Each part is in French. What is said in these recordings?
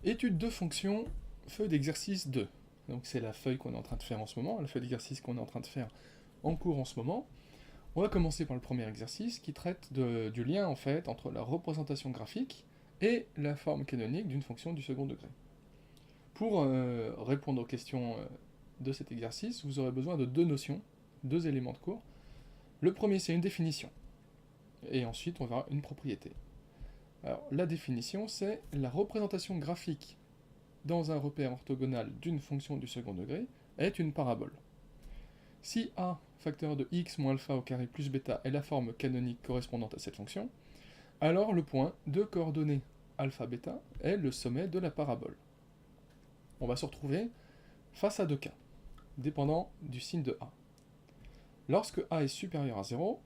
Étude de fonction, feuille d'exercice 2. Donc c'est la feuille qu'on est en train de faire en ce moment, la feuille d'exercice qu'on est en train de faire en cours en ce moment. On va commencer par le premier exercice qui traite du lien en fait entre la représentation graphique et la forme canonique d'une fonction du second degré. Pour répondre aux questions de cet exercice, vous aurez besoin de deux notions, deux éléments de cours. Le premier c'est une définition, et ensuite on verra une propriété. Alors la définition c'est la représentation graphique dans un repère orthogonal d'une fonction du second degré est une parabole. Si a facteur de x moins alpha au carré plus bêta est la forme canonique correspondante à cette fonction, alors le point de coordonnées alpha bêta est le sommet de la parabole. On va se retrouver face à deux cas, dépendant du signe de a. Lorsque a est supérieur à 0,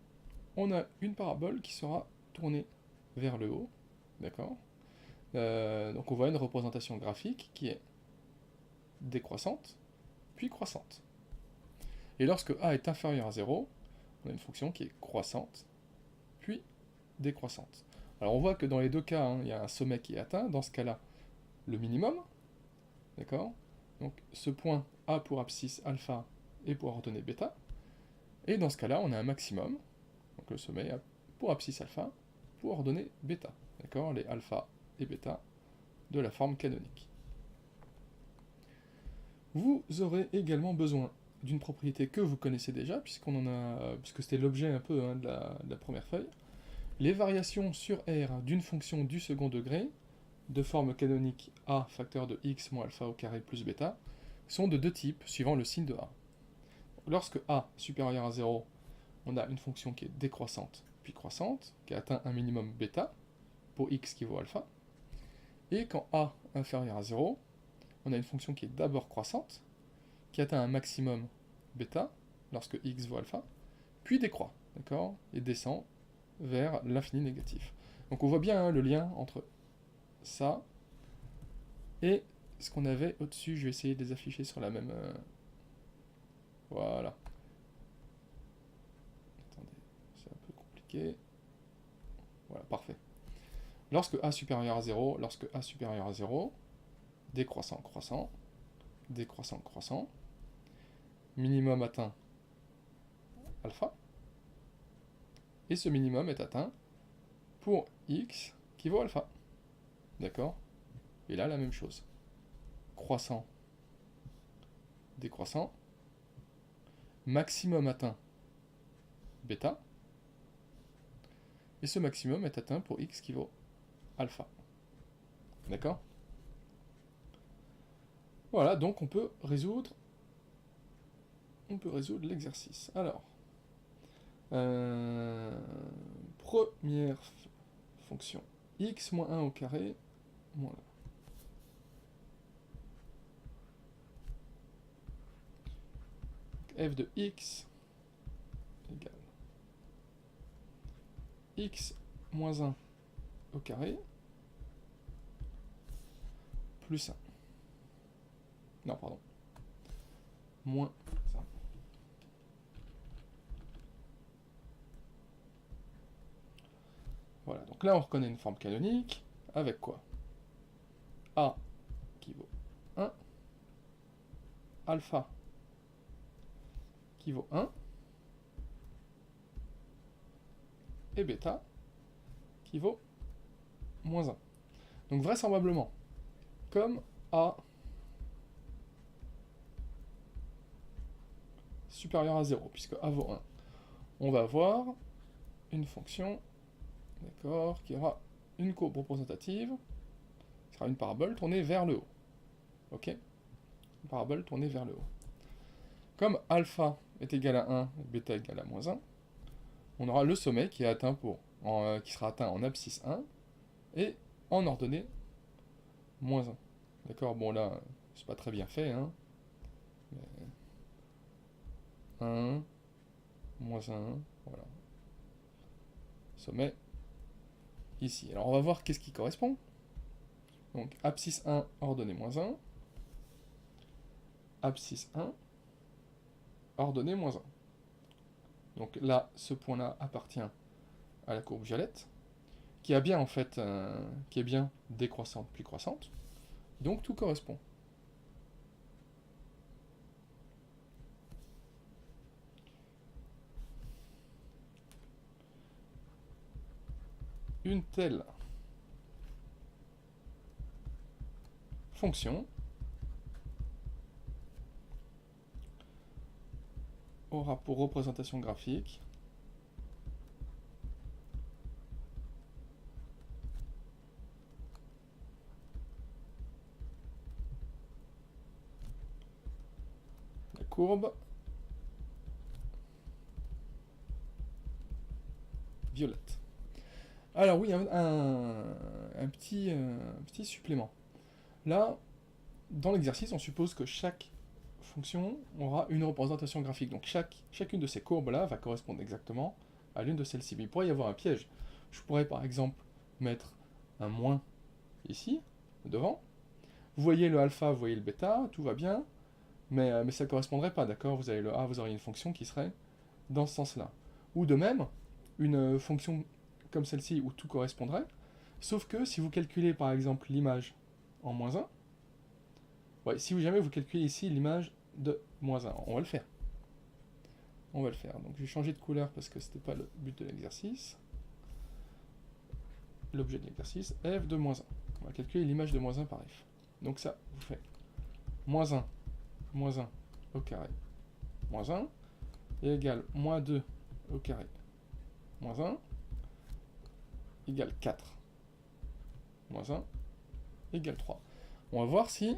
on a une parabole qui sera tournée vers le haut, d'accord ? Donc on voit une représentation graphique qui est décroissante, puis croissante. Et lorsque a est inférieur à 0, on a une fonction qui est croissante, puis décroissante. Alors on voit que dans les deux cas, il y a un sommet qui est atteint, dans ce cas-là, le minimum, d'accord ? Donc ce point a pour abscisse alpha et pour ordonnée bêta, et dans ce cas-là, on a un maximum, donc le sommet a pour abscisse alpha, pour ordonnée bêta, d'accord ? Les alpha et bêta de la forme canonique. Vous aurez également besoin d'une propriété que vous connaissez déjà, puisque c'était l'objet un peu de la première feuille. Les variations sur R d'une fonction du second degré, de forme canonique a facteur de x moins alpha au carré plus bêta, sont de deux types, suivant le signe de a. Lorsque a est supérieur à 0, on a une fonction qui est décroissante, puis croissante, qui atteint un minimum bêta, pour x qui vaut alpha. Et quand a est inférieur à 0, on a une fonction qui est d'abord croissante, qui atteint un maximum bêta, lorsque x vaut alpha, puis décroît, d'accord, et descend vers l'infini négatif. Donc on voit bien le lien entre ça et ce qu'on avait au-dessus. Je vais essayer de les afficher sur la même... Voilà. Attendez, c'est un peu compliqué. Voilà, parfait. Lorsque a supérieur à 0, lorsque a supérieur à 0, décroissant, croissant, décroissant, croissant, minimum atteint alpha, et ce minimum est atteint pour x qui vaut alpha. D'accord ? Et là, la même chose. Croissant, décroissant, maximum atteint bêta, et ce maximum est atteint pour x qui vaut alpha. D'accord ? Voilà, donc on peut résoudre l'exercice. Alors, première fonction, x moins 1 au carré, moins 1. F de x égale x moins 1 au carré plus 1. Non, pardon. Moins 1. Voilà, donc là on reconnaît une forme canonique, avec quoi ? A qui vaut 1, alpha qui vaut 1, et bêta qui vaut moins 1. Donc vraisemblablement, comme A supérieur à 0, puisque A vaut 1, on va avoir une fonction, d'accord, qui aura une courbe représentative, qui sera une parabole tournée vers le haut. Ok ? Une parabole tournée vers le haut. Comme alpha est égal à 1 et bêta égale à moins 1, on aura le sommet qui, est atteint qui sera atteint en abscisse 1 et en ordonnée moins 1. D'accord ? Bon là, c'est pas très bien fait, hein. Mais 1, moins 1, voilà. Sommet ici. Alors on va voir qu'est-ce qui correspond. Donc abscisse 1, ordonnée moins 1. Abscisse 1, ordonnée moins 1. Donc là, ce point-là appartient à la courbe violette, qui a bien en fait, qui est bien décroissante puis croissante. Donc tout correspond. Une telle fonction aura pour représentation graphique la courbe violette. Alors oui, un petit supplément. Là, dans l'exercice, on suppose que chaque fonction aura une représentation graphique. Donc chacune de ces courbes-là va correspondre exactement à l'une de celles-ci. Mais il pourrait y avoir un piège. Je pourrais par exemple mettre un moins ici, devant. Vous voyez le alpha, vous voyez le bêta, tout va bien, mais ça ne correspondrait pas, d'accord? Vous avez le a, vous auriez une fonction qui serait dans ce sens-là. Ou de même, une fonction comme celle-ci où tout correspondrait, sauf que si vous calculez par exemple l'image en moins 1, ouais, si jamais vous calculez ici l'image de moins 1, on va le faire. On va le faire. Donc je vais changer de couleur parce que c'était pas le but de l'exercice. L'objet de l'exercice, f de moins 1. On va calculer l'image de moins 1 par f. Donc ça, vous faites moins 1 au carré, moins 1, est égal moins 2 au carré, moins 1, égale 4, moins 1, égale 3. On va voir si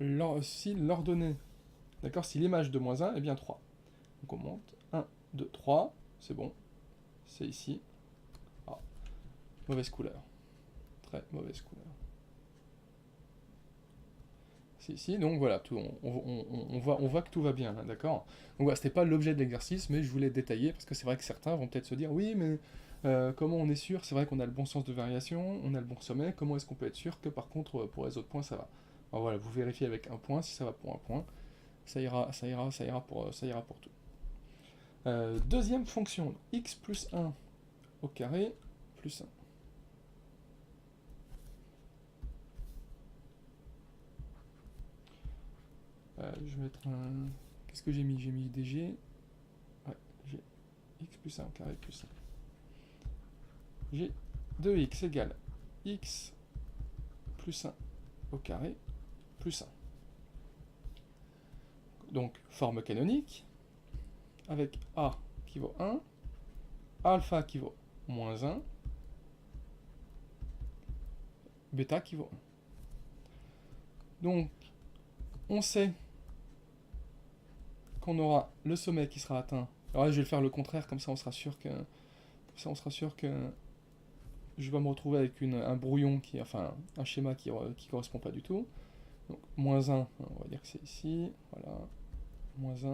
l'ordonnée, d'accord, si l'image de moins 1 est bien 3. Donc on monte 1, 2, 3, c'est bon, c'est ici. Ah, mauvaise couleur, très mauvaise couleur. C'est ici, donc voilà, tout, on voit que tout va bien, hein, d'accord. Donc voilà, c'était pas l'objet de l'exercice, mais je voulais détailler, parce que c'est vrai que certains vont peut-être se dire, oui, mais comment on est sûr? C'est vrai qu'on a le bon sens de variation, on a le bon sommet, comment est-ce qu'on peut être sûr que par contre, pour les autres points, ça va? Alors voilà, vous vérifiez avec un point, si ça va pour un point, ça ira pour tout. Deuxième fonction, x plus 1 au carré plus 1. Je vais mettre un... Qu'est-ce que j'ai mis? J'ai mis dg. Ouais, j'ai x plus 1 au carré plus 1. J'ai 2x égale x plus 1 au carré plus 1. Donc, forme canonique, avec a qui vaut 1, alpha qui vaut moins 1, bêta qui vaut 1. Donc, on sait qu'on aura le sommet qui sera atteint. Alors là, je vais le faire le contraire, comme ça on sera sûr que je vais me retrouver avec un brouillon, enfin un schéma qui correspond pas du tout. Donc, moins 1, on va dire que c'est ici, voilà, moins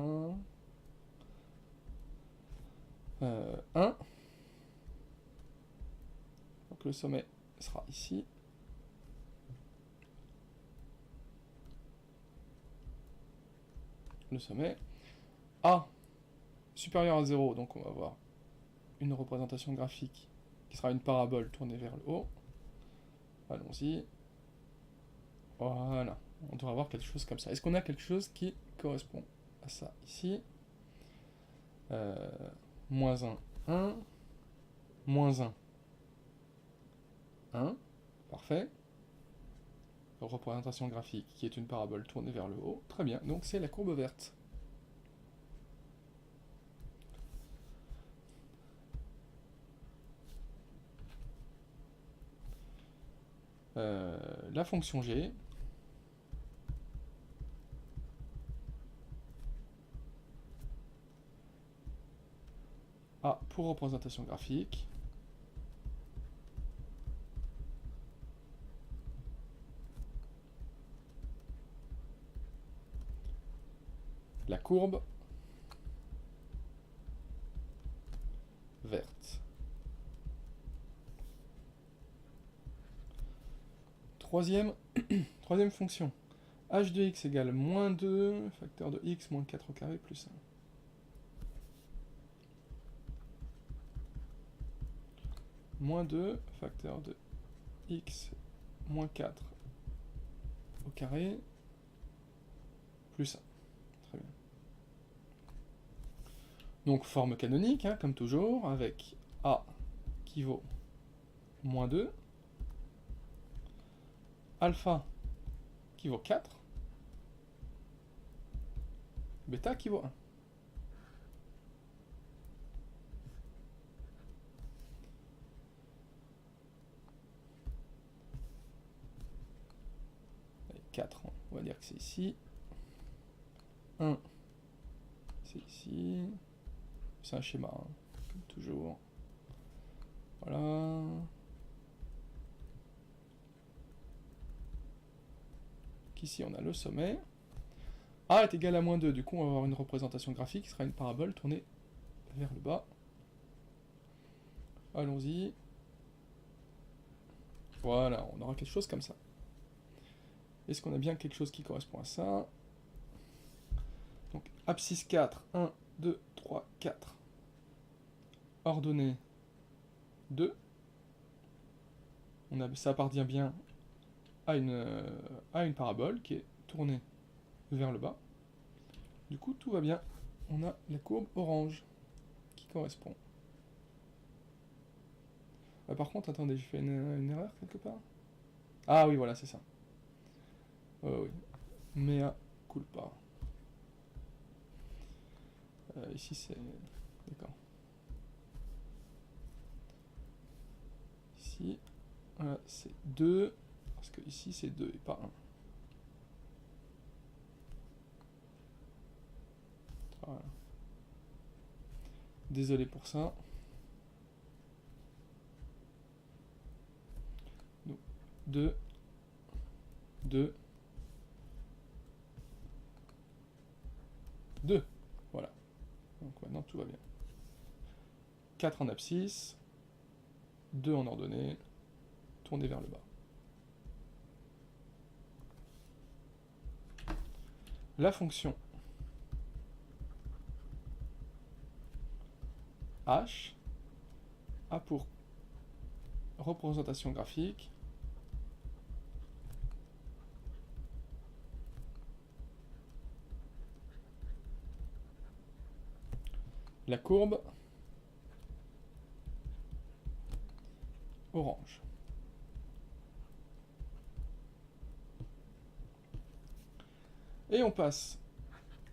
1, 1, donc le sommet sera ici, le sommet, A supérieur à 0, donc on va avoir une représentation graphique qui sera une parabole tournée vers le haut, allons-y, voilà, on devrait avoir quelque chose comme ça. Est-ce qu'on a quelque chose qui correspond à ça ici? Moins 1, 1, moins 1, 1, parfait. Représentation graphique qui est une parabole tournée vers le haut, très bien, donc c'est la courbe verte. La fonction g, a pour représentation graphique la courbe verte. Troisième fonction, h de x égale moins 2, facteur de x moins 4 au carré plus 1. Moins 2, facteur de x moins 4 au carré, plus 1. Très bien. Donc forme canonique, hein, comme toujours, avec A qui vaut moins 2, alpha qui vaut 4, bêta qui vaut 1. Allez, 4, on va dire que c'est ici. 1, c'est ici. C'est un schéma, hein, comme toujours. Voilà. Ici, on a le sommet. A est égal à moins 2, du coup, on va avoir une représentation graphique qui sera une parabole tournée vers le bas. Allons-y. Voilà, on aura quelque chose comme ça. Est-ce qu'on a bien quelque chose qui correspond à ça? Donc, abscisse 4, 1, 2, 3, 4. Ordonnée 2. Ça appartient bien à une parabole qui est tournée vers le bas. Du coup, tout va bien. On a la courbe orange qui correspond. Par contre, attendez, j'ai fait une erreur quelque part. Ah oui, voilà, c'est ça. Oui. Mea culpa. Ici, c'est... D'accord. Ici, voilà, c'est 2. Parce que ici, c'est 2 et pas 1. Voilà. Désolé pour ça. Donc, 2, 2, 2. Voilà. Donc maintenant, tout va bien. 4 en abscisse, 2 en ordonnée, tourner vers le bas. La fonction h a pour représentation graphique la courbe orange. Et on passe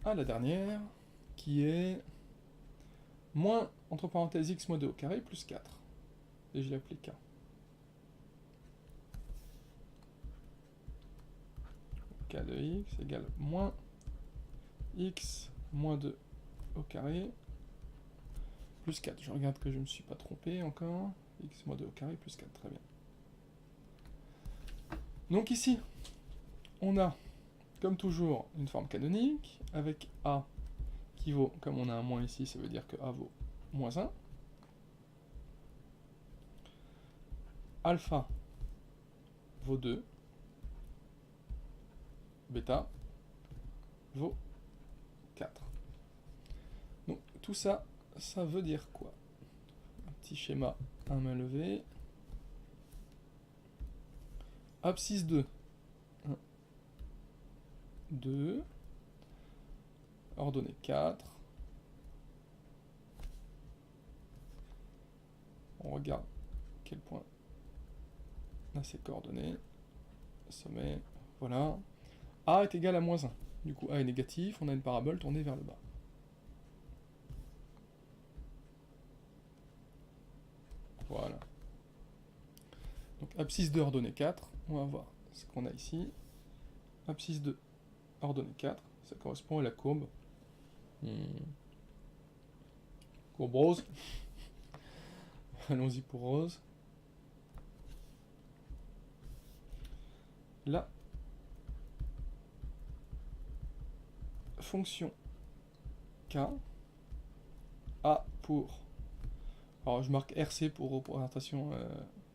à la dernière, qui est moins, entre parenthèses, x moins 2 au carré, plus 4. Et je l'applique K. K de x égale moins x moins 2 au carré, plus 4. Je regarde que je ne me suis pas trompé encore. X moins 2 au carré, plus 4. Très bien. Donc ici, on a, comme toujours, une forme canonique, avec A qui vaut, comme on a un moins ici, ça veut dire que A vaut moins 1. Alpha vaut 2. Bêta vaut 4. Donc tout ça, ça veut dire quoi? Un petit schéma à main levée. Abscisse 2. 1, 2. Ordonnée 4. On regarde quel point on a ces coordonnées. Sommet, voilà. A est égal à moins 1. Du coup, A est négatif, on a une parabole tournée vers le bas. Voilà. Donc, abscisse 2 ordonnée 4, on va voir ce qu'on a ici. Abscisse 2 ordonnée 4, ça correspond à la courbe. Courbe rose. Allons-y pour rose. La fonction K A pour... Alors je marque RC pour représentation...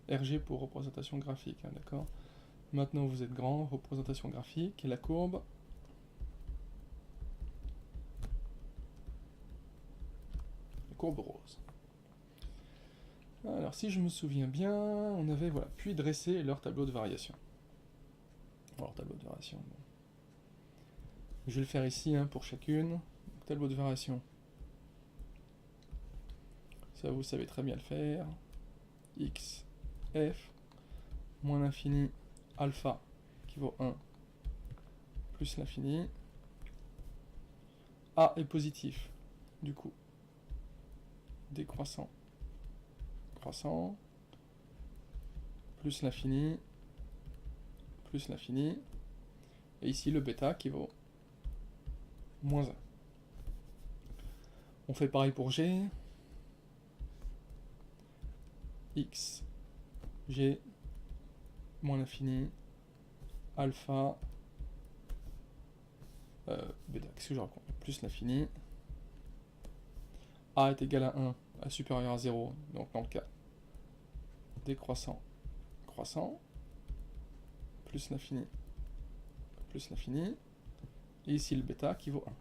RG pour représentation graphique, hein, d'accord? Maintenant vous êtes grand, représentation graphique, et la courbe... La courbe rose. Alors si je me souviens bien, on avait, voilà, puis dresser leur tableau de variation. Alors tableau de variation. Bon. Je vais le faire ici hein, pour chacune. Donc, tableau de variation. Ça vous savez très bien le faire. X, F, moins l'infini, alpha qui vaut 1, plus l'infini. A est positif, du coup, décroissant, croissant, plus l'infini, et ici le bêta qui vaut moins 1. On fait pareil pour G, X, G, moins l'infini, alpha, bêta, qu'est-ce que je raconte, plus l'infini, A est égal à 1, A supérieur à 0, donc dans le cas décroissant, croissant, plus l'infini, et ici le bêta qui vaut 1.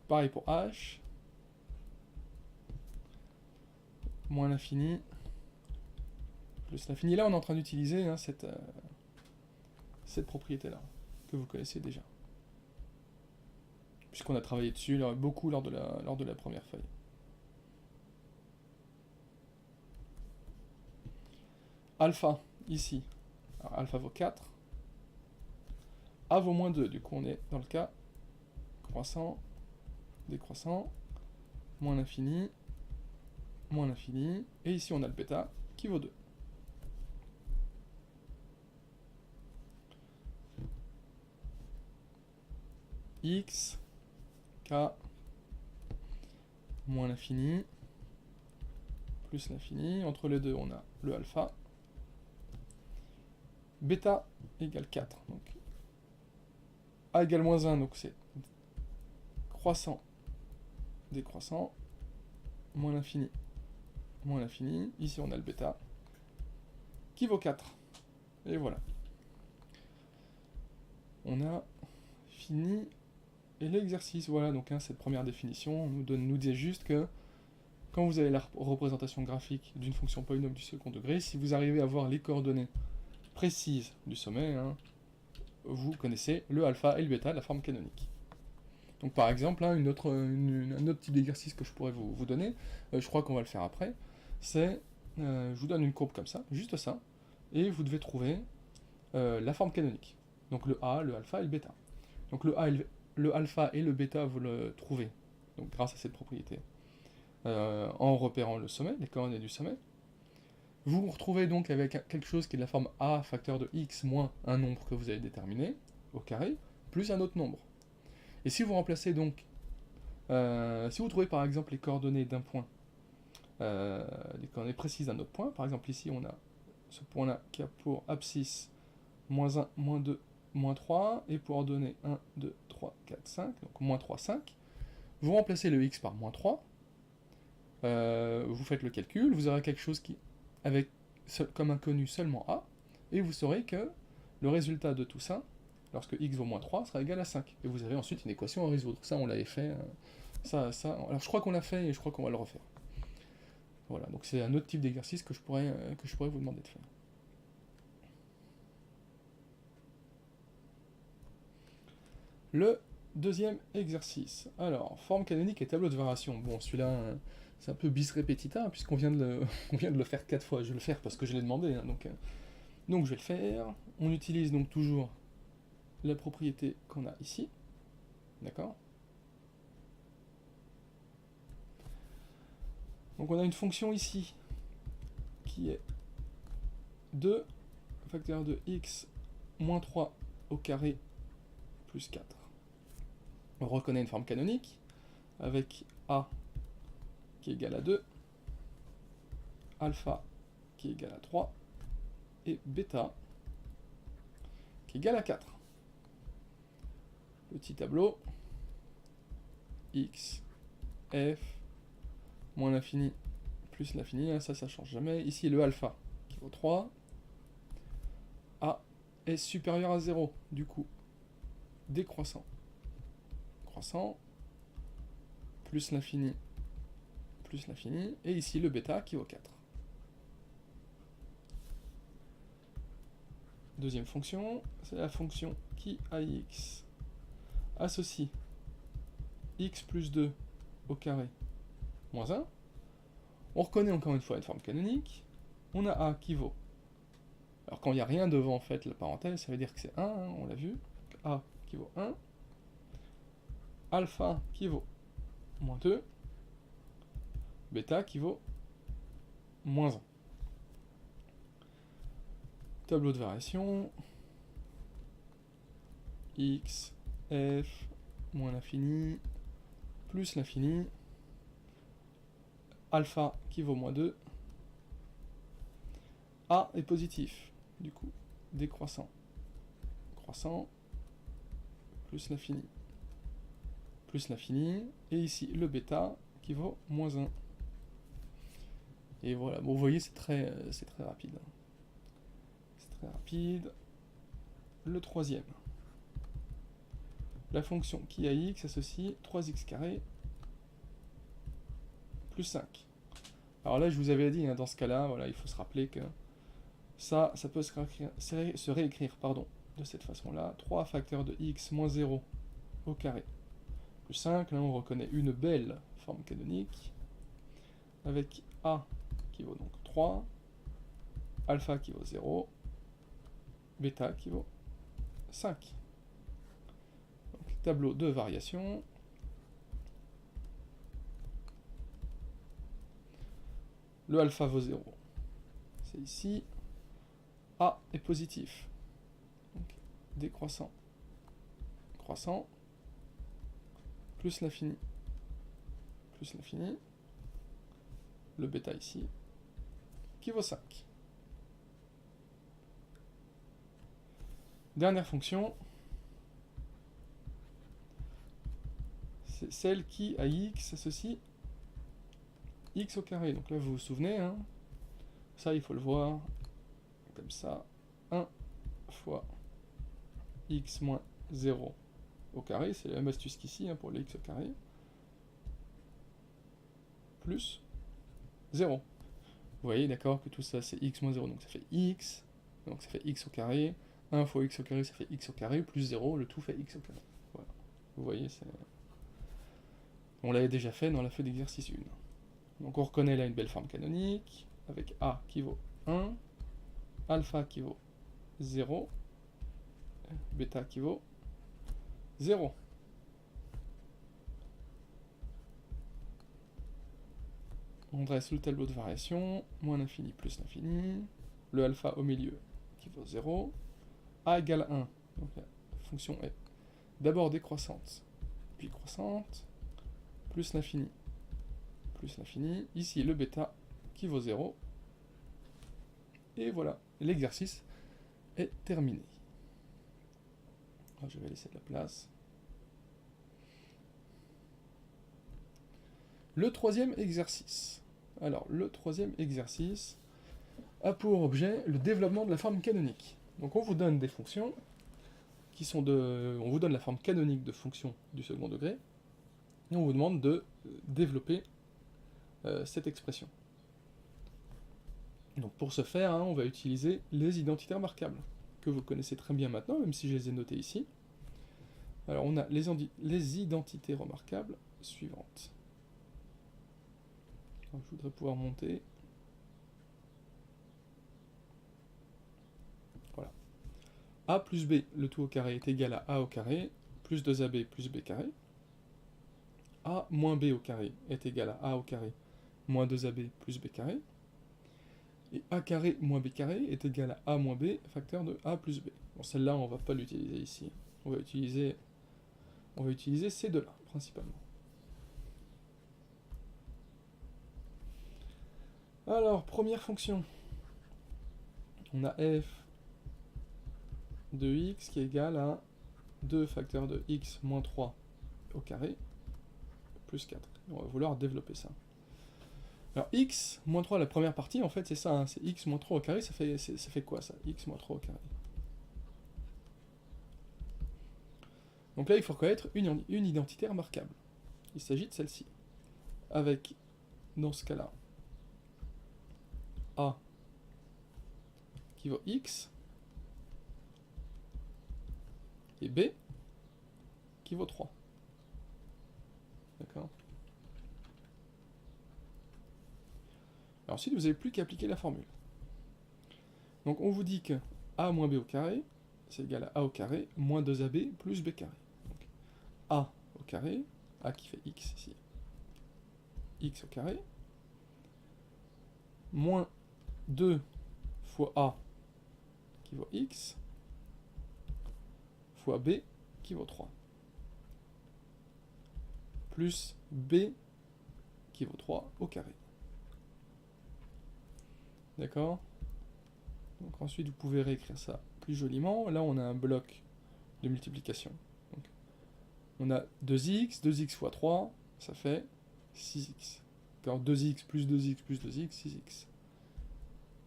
Pareil pour H, moins l'infini, plus l'infini. Là, on est en train d'utiliser hein, cette propriété-là, que vous connaissez déjà. Puisqu'on a travaillé dessus beaucoup lors de la première feuille. Alpha, ici. Alors, alpha vaut 4. A vaut moins 2, du coup on est dans le cas croissant, décroissant, moins l'infini, et ici on a le bêta qui vaut 2. X, K, moins l'infini, plus l'infini, entre les deux on a le alpha, bêta égale 4, donc A égale moins 1, donc c'est croissant, décroissant, moins l'infini, ici on a le bêta, qui vaut 4, et voilà. On a fini l'exercice, voilà, donc hein, cette première définition nous dit juste que quand vous avez la représentation graphique d'une fonction polynôme du second degré, si vous arrivez à voir les coordonnées précises du sommet, hein, vous connaissez le alpha et le bêta de la forme canonique. Donc par exemple, hein, un autre type d'exercice que je pourrais vous donner, je crois qu'on va le faire après, c'est, je vous donne une courbe comme ça, juste ça, et vous devez trouver la forme canonique. Donc le A, le alpha et le bêta. Donc le alpha et le bêta, vous le trouvez, donc grâce à cette propriété, en repérant le sommet, les coordonnées du sommet. Vous vous retrouvez donc avec quelque chose qui est de la forme A facteur de x moins un nombre que vous avez déterminé, au carré, plus un autre nombre. Et si vous remplacez donc, si vous trouvez par exemple les coordonnées d'un point, les coordonnées précises d'un autre point, par exemple ici on a ce point-là qui a pour abscisse moins 1, moins 2, moins 3, et pour ordonner 1, 2, 3, 4, 5, donc moins 3, 5, vous remplacez le x par moins 3, vous faites le calcul, vous aurez quelque chose qui, avec comme inconnu seulement a, et vous saurez que le résultat de tout ça, lorsque x vaut moins 3, sera égal à 5. Et vous avez ensuite une équation à résoudre. Ça, on l'avait fait. Alors je crois qu'on l'a fait et je crois qu'on va le refaire. Voilà, donc c'est un autre type d'exercice que je pourrais vous demander de faire. Le deuxième exercice. Alors, forme canonique et tableau de variation. Bon, celui-là, c'est un peu bis repetita, puisqu'on vient de le faire 4 fois. Je vais le faire parce que je l'ai demandé, hein, donc je vais le faire. On utilise donc toujours la propriété qu'on a ici. D'accord ? Donc on a une fonction ici qui est 2 facteur de x moins 3 au carré plus 4. On reconnaît une forme canonique avec a qui est égal à 2, alpha qui est égal à 3 et bêta qui est égal à 4. Petit tableau, x, f, moins l'infini plus l'infini, hein, ça change jamais. Ici le alpha qui vaut 3, a est supérieur à 0, du coup décroissant, croissant, plus l'infini plus l'infini, et ici le bêta qui vaut 4. Deuxième fonction, c'est la fonction qui AX associe x plus 2 au carré moins 1. On reconnaît encore une fois une forme canonique. On a a qui vaut. Alors quand il n'y a rien devant en fait la parenthèse, ça veut dire que c'est 1, hein, on l'a vu. Donc, a qui vaut 1. Alpha qui vaut moins 2. Bêta qui vaut moins 1. Tableau de variation. X, f, moins l'infini, plus l'infini. Alpha qui vaut moins 2. A est positif, du coup, décroissant. Croissant, plus l'infini. Plus l'infini, et ici le bêta qui vaut moins 1. Et voilà, bon, vous voyez, c'est très rapide. C'est très rapide. Le troisième. La fonction qui a x associe 3x carré plus 5. Alors là, je vous avais dit, hein, dans ce cas-là, voilà, il faut se rappeler que ça peut se réécrire de cette façon-là. 3 facteurs de x moins 0 au carré plus 5. Là, on reconnaît une belle forme canonique avec a qui vaut donc 3, alpha qui vaut 0, bêta qui vaut 5. Donc, tableau de variation. Le alpha vaut 0. C'est ici. A est positif. Donc, décroissant. Croissant. Plus l'infini. Plus l'infini. Le bêta ici. Qui vaut 5. Dernière fonction. C'est celle qui, à x, associe x au carré. Donc là, vous vous souvenez, hein, ça, il faut le voir comme ça. 1 fois x moins 0 au carré, c'est la même astuce qu'ici, hein, pour le x au carré, plus 0. Vous voyez, d'accord, que tout ça, c'est x moins 0, donc ça fait x, donc ça fait x au carré. 1 fois x au carré, ça fait x au carré, plus 0, le tout fait x au carré. Voilà. Vous voyez, on l'avait déjà fait dans la feuille d'exercice 1. Donc on reconnaît là une belle forme canonique, avec a qui vaut 1, alpha qui vaut 0, bêta qui vaut 0. On dresse le tableau de variation, moins l'infini plus l'infini, le alpha au milieu qui vaut 0, a égale 1, donc la fonction est d'abord décroissante, puis croissante, plus l'infini, ici le bêta qui vaut 0, et voilà, l'exercice est terminé. Alors, je vais laisser de la place. Le troisième exercice. Alors, le troisième exercice a pour objet le développement de la forme canonique. Donc on vous donne des fonctions qui sont on vous donne la forme canonique de fonction du second degré, et on vous demande de développer cette expression. Donc pour ce faire, hein, on va utiliser les identités remarquables, que vous connaissez très bien maintenant, même si je les ai notées ici. Alors on a les identités remarquables suivantes. Alors, je voudrais pouvoir monter. Voilà. A plus B, le tout au carré, est égal à A au carré, plus 2AB plus B carré. A moins B au carré est égal à A au carré, moins 2AB plus B carré. Et A carré moins B carré est égal à A moins B, facteur de A plus B. Bon, celle-là, on ne va pas l'utiliser ici. On va utiliser ces deux-là, principalement. Alors, première fonction. On a f de x qui est égal à 2 facteurs de x moins 3 au carré, plus 4. On va vouloir développer ça. Alors x moins 3, la première partie, en fait, c'est ça, hein, c'est x moins 3 au carré, ça fait quoi ça, x moins 3 au carré? Donc là, il faut reconnaître une identité remarquable. Il s'agit de celle-ci. Avec dans ce cas-là, A qui vaut X, et B qui vaut 3. D'accord? Alors ensuite, vous n'avez plus qu'à appliquer la formule. Donc on vous dit que A moins B au carré, c'est égal à A au carré moins 2AB plus B carré. Donc, A au carré, A qui fait X ici, X au carré, moins 2 fois A qui vaut X, fois B qui vaut 3. Plus B qui vaut 3 au carré. D'accord? Donc ensuite, vous pouvez réécrire ça plus joliment. Là, on a un bloc de multiplication. Donc, on a 2x, 2x fois 3, ça fait 6x. D'accord? 2x plus 2x plus 2x, 6x.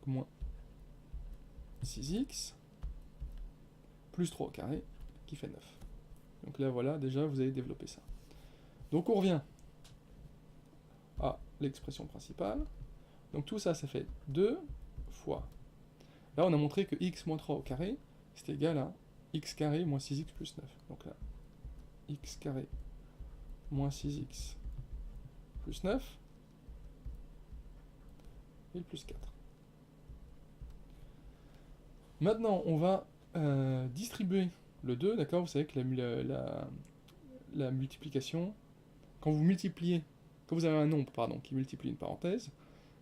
Moins 6x, plus 3 au carré, qui fait 9. Donc là, voilà, déjà, vous avez développé ça. Donc on revient à l'expression principale. Donc tout ça, ça fait 2 fois. Là, on a montré que x moins 3 au carré, c'est égal à x carré moins 6x plus 9. Donc là, x carré moins 6x plus 9, et le plus 4. Maintenant, on va distribuer le 2, d'accord? Vous savez que la multiplication, quand vous multipliez, quand vous avez un nombre, pardon, qui multiplie une parenthèse,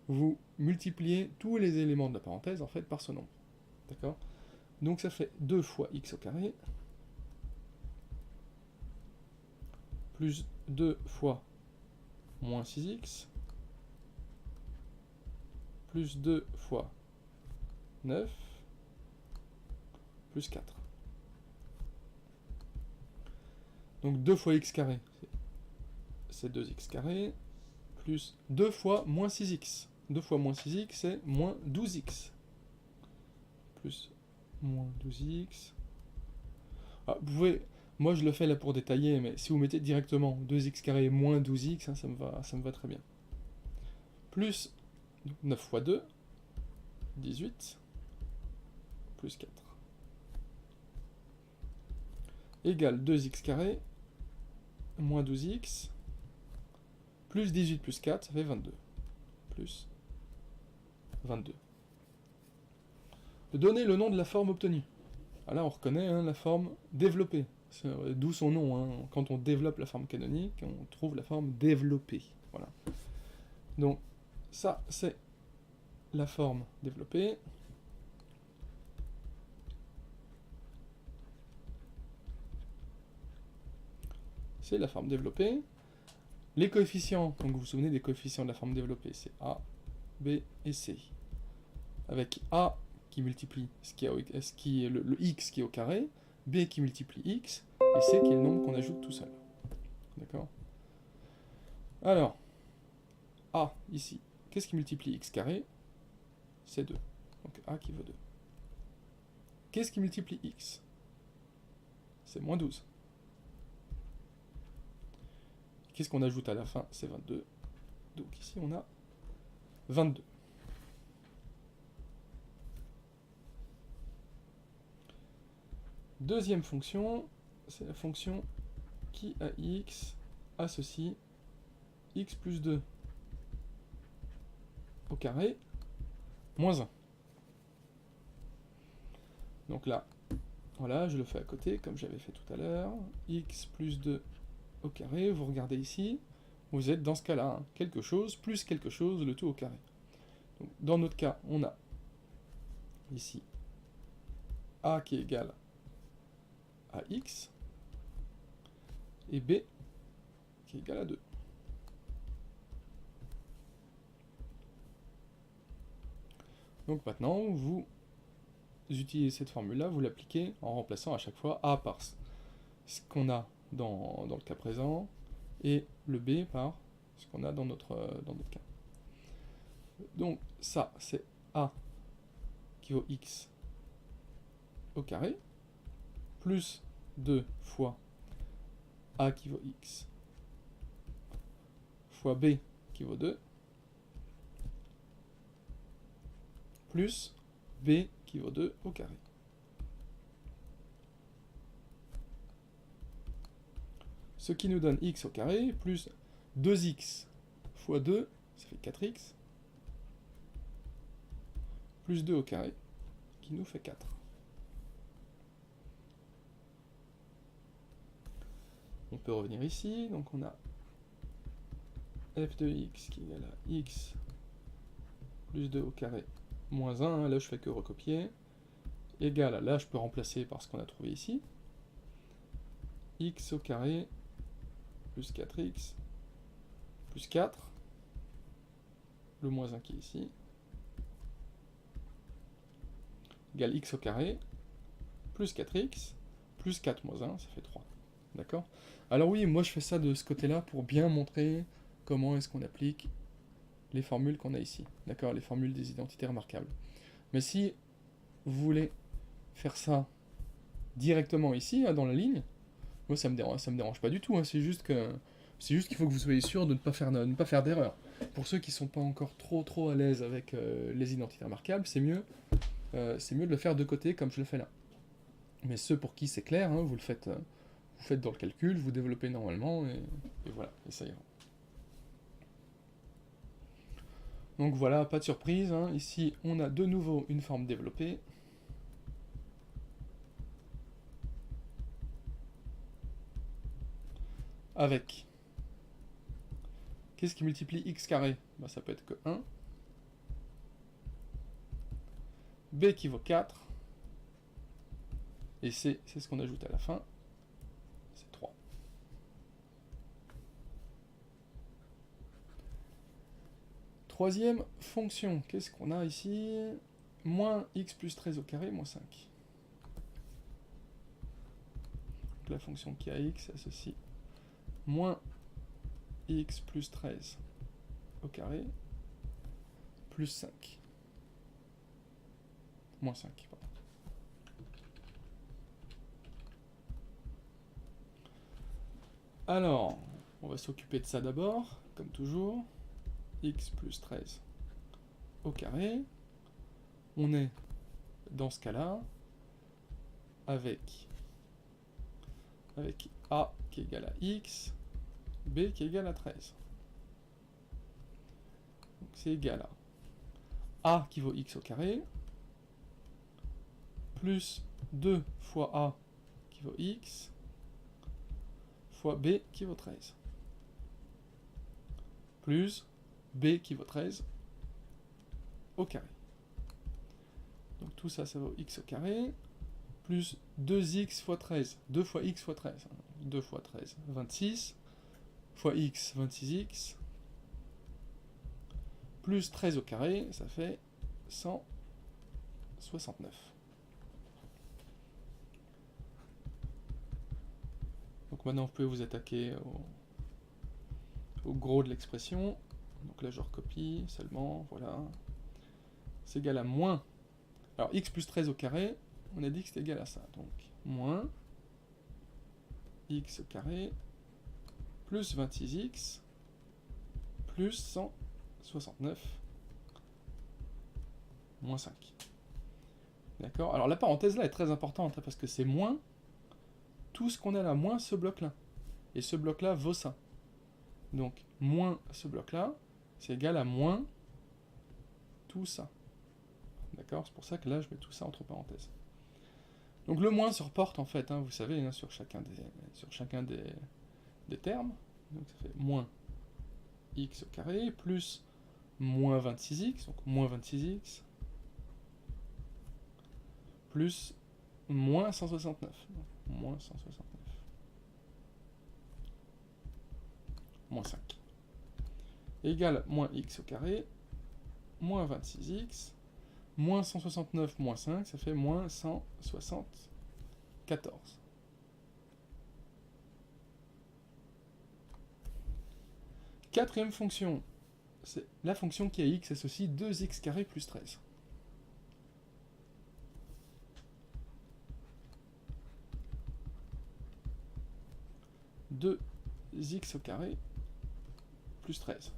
vous multipliez tous les éléments de la parenthèse, en fait, par ce nombre. D'accord? Donc ça fait 2 fois x au carré, plus 2 fois moins 6x, plus 2 fois 9, plus 4. Donc 2 fois x carré, c'est 2x carré, plus 2 fois moins 6x. 2 fois moins 6x, c'est moins 12x. Plus moins 12x. Ah, vous pouvez... Moi, je le fais là pour détailler, mais si vous mettez directement 2x carré moins 12x, hein, ça me va très bien. Plus 9 fois 2, 18, plus 4. Égale 2x carré, moins 12x, plus 18 plus 4, ça fait 22. Plus 22. Donner le nom de la forme obtenue. Ah là, on reconnaît hein, la forme développée. D'où son nom. Hein. Quand on développe la forme canonique, on trouve la forme développée. Voilà. Donc, ça, c'est la forme développée. C'est la forme développée. Les coefficients, donc vous vous souvenez des coefficients de la forme développée, c'est A, B et C. Avec A qui multiplie le x qui est au carré, B qui multiplie x, et C qui est le nombre qu'on ajoute tout seul. D'accord? Alors, A, ici, qu'est-ce qui multiplie x carré? C'est 2. Donc A qui vaut 2. Qu'est-ce qui multiplie x? C'est moins 12. Qu'est-ce qu'on ajoute à la fin? C'est 22. Donc ici, on a 22. Deuxième fonction, c'est la fonction qui à x associe x plus 2 au carré moins 1. Donc là, voilà, je le fais à côté, comme j'avais fait tout à l'heure. X plus 2 au carré, vous regardez ici, vous êtes dans ce cas-là, hein, quelque chose plus quelque chose, le tout au carré. Donc, dans notre cas, on a ici A qui est égal à X, et B qui est égal à 2. Donc maintenant, vous utilisez cette formule-là, vous l'appliquez en remplaçant à chaque fois A par ce qu'on a dans le cas présent, et le B par ce qu'on a dans notre cas. Donc ça, c'est A qui vaut X au carré, plus 2 fois A qui vaut X, fois B qui vaut 2, plus b qui vaut 2 au carré. Ce qui nous donne x au carré, plus 2x fois 2, ça fait 4x, plus 2 au carré, qui nous fait 4. On peut revenir ici, donc on a f de x qui est égal à x plus 2 au carré moins 1, hein, là je fais que recopier, égal à, là je peux remplacer par ce qu'on a trouvé ici, x au carré plus 4x plus 4, le moins 1 qui est ici, égale x au carré plus 4x plus 4 moins 1, ça fait 3. D'accord? Alors oui, moi je fais ça de ce côté-là pour bien montrer comment est-ce qu'on applique les formules qu'on a ici. D'accord? Les formules des identités remarquables. Mais si vous voulez faire ça directement ici, hein, dans la ligne, moi ça me dérange pas du tout, hein, c'est juste qu'il faut que vous soyez sûr de ne pas faire d'erreur. Pour ceux qui sont pas encore trop à l'aise avec les identités remarquables, c'est mieux de le faire de côté comme je le fais là. Mais ceux pour qui c'est clair, hein, vous le faites dans le calcul, vous développez normalement, et voilà, et ça ira. Donc voilà, pas de surprise, hein. Ici on a de nouveau une forme développée. Avec, qu'est-ce qui multiplie x carré? Ben, ça peut être que 1. B qui vaut 4. Et C, c'est ce qu'on ajoute à la fin, c'est 3. Troisième fonction, qu'est-ce qu'on a ici? Moins x plus 13 au carré, moins 5. Donc la fonction qui a x, c'est ceci. Moins x plus 13 au carré, plus 5. Moins 5, pardon. Alors, on va s'occuper de ça d'abord, comme toujours. X plus 13 au carré. On est, dans ce cas-là, avec A qui est égal à X, B qui est égal à 13. Donc c'est égal à A qui vaut X au carré, plus 2 fois A qui vaut X, fois B qui vaut 13. Plus B qui vaut 13 au carré. Donc tout ça, ça vaut x au carré, plus 2x fois 13, 2 fois x fois 13, 2 fois 13, 26, fois x, 26x, plus 13 au carré, ça fait 169. Donc maintenant, vous pouvez vous attaquer au gros de l'expression. Donc là, je recopie seulement, voilà. C'est égal à moins. Alors, x plus 13 au carré, on a dit que c'était égal à ça. Donc, moins x au carré plus 26x plus 169 moins 5. D'accord? Alors, la parenthèse là est très importante, hein, parce que c'est moins tout ce qu'on a là, moins ce bloc-là. Et ce bloc-là vaut ça. Donc, moins ce bloc-là, c'est égal à moins tout ça. D'accord? C'est pour ça que là, je mets tout ça entre parenthèses. Donc, le moins se reporte, en fait, hein, vous savez, hein, sur chacun des termes. Donc, ça fait moins x au carré, plus moins 26x, donc moins 26x, plus moins 169. Donc, moins 169. Moins 5. Égale moins x au carré, moins 26x, moins 169 moins 5, ça fait moins 174. Quatrième fonction, c'est la fonction qui a x associe 2x carré plus 13. X au carré plus 13.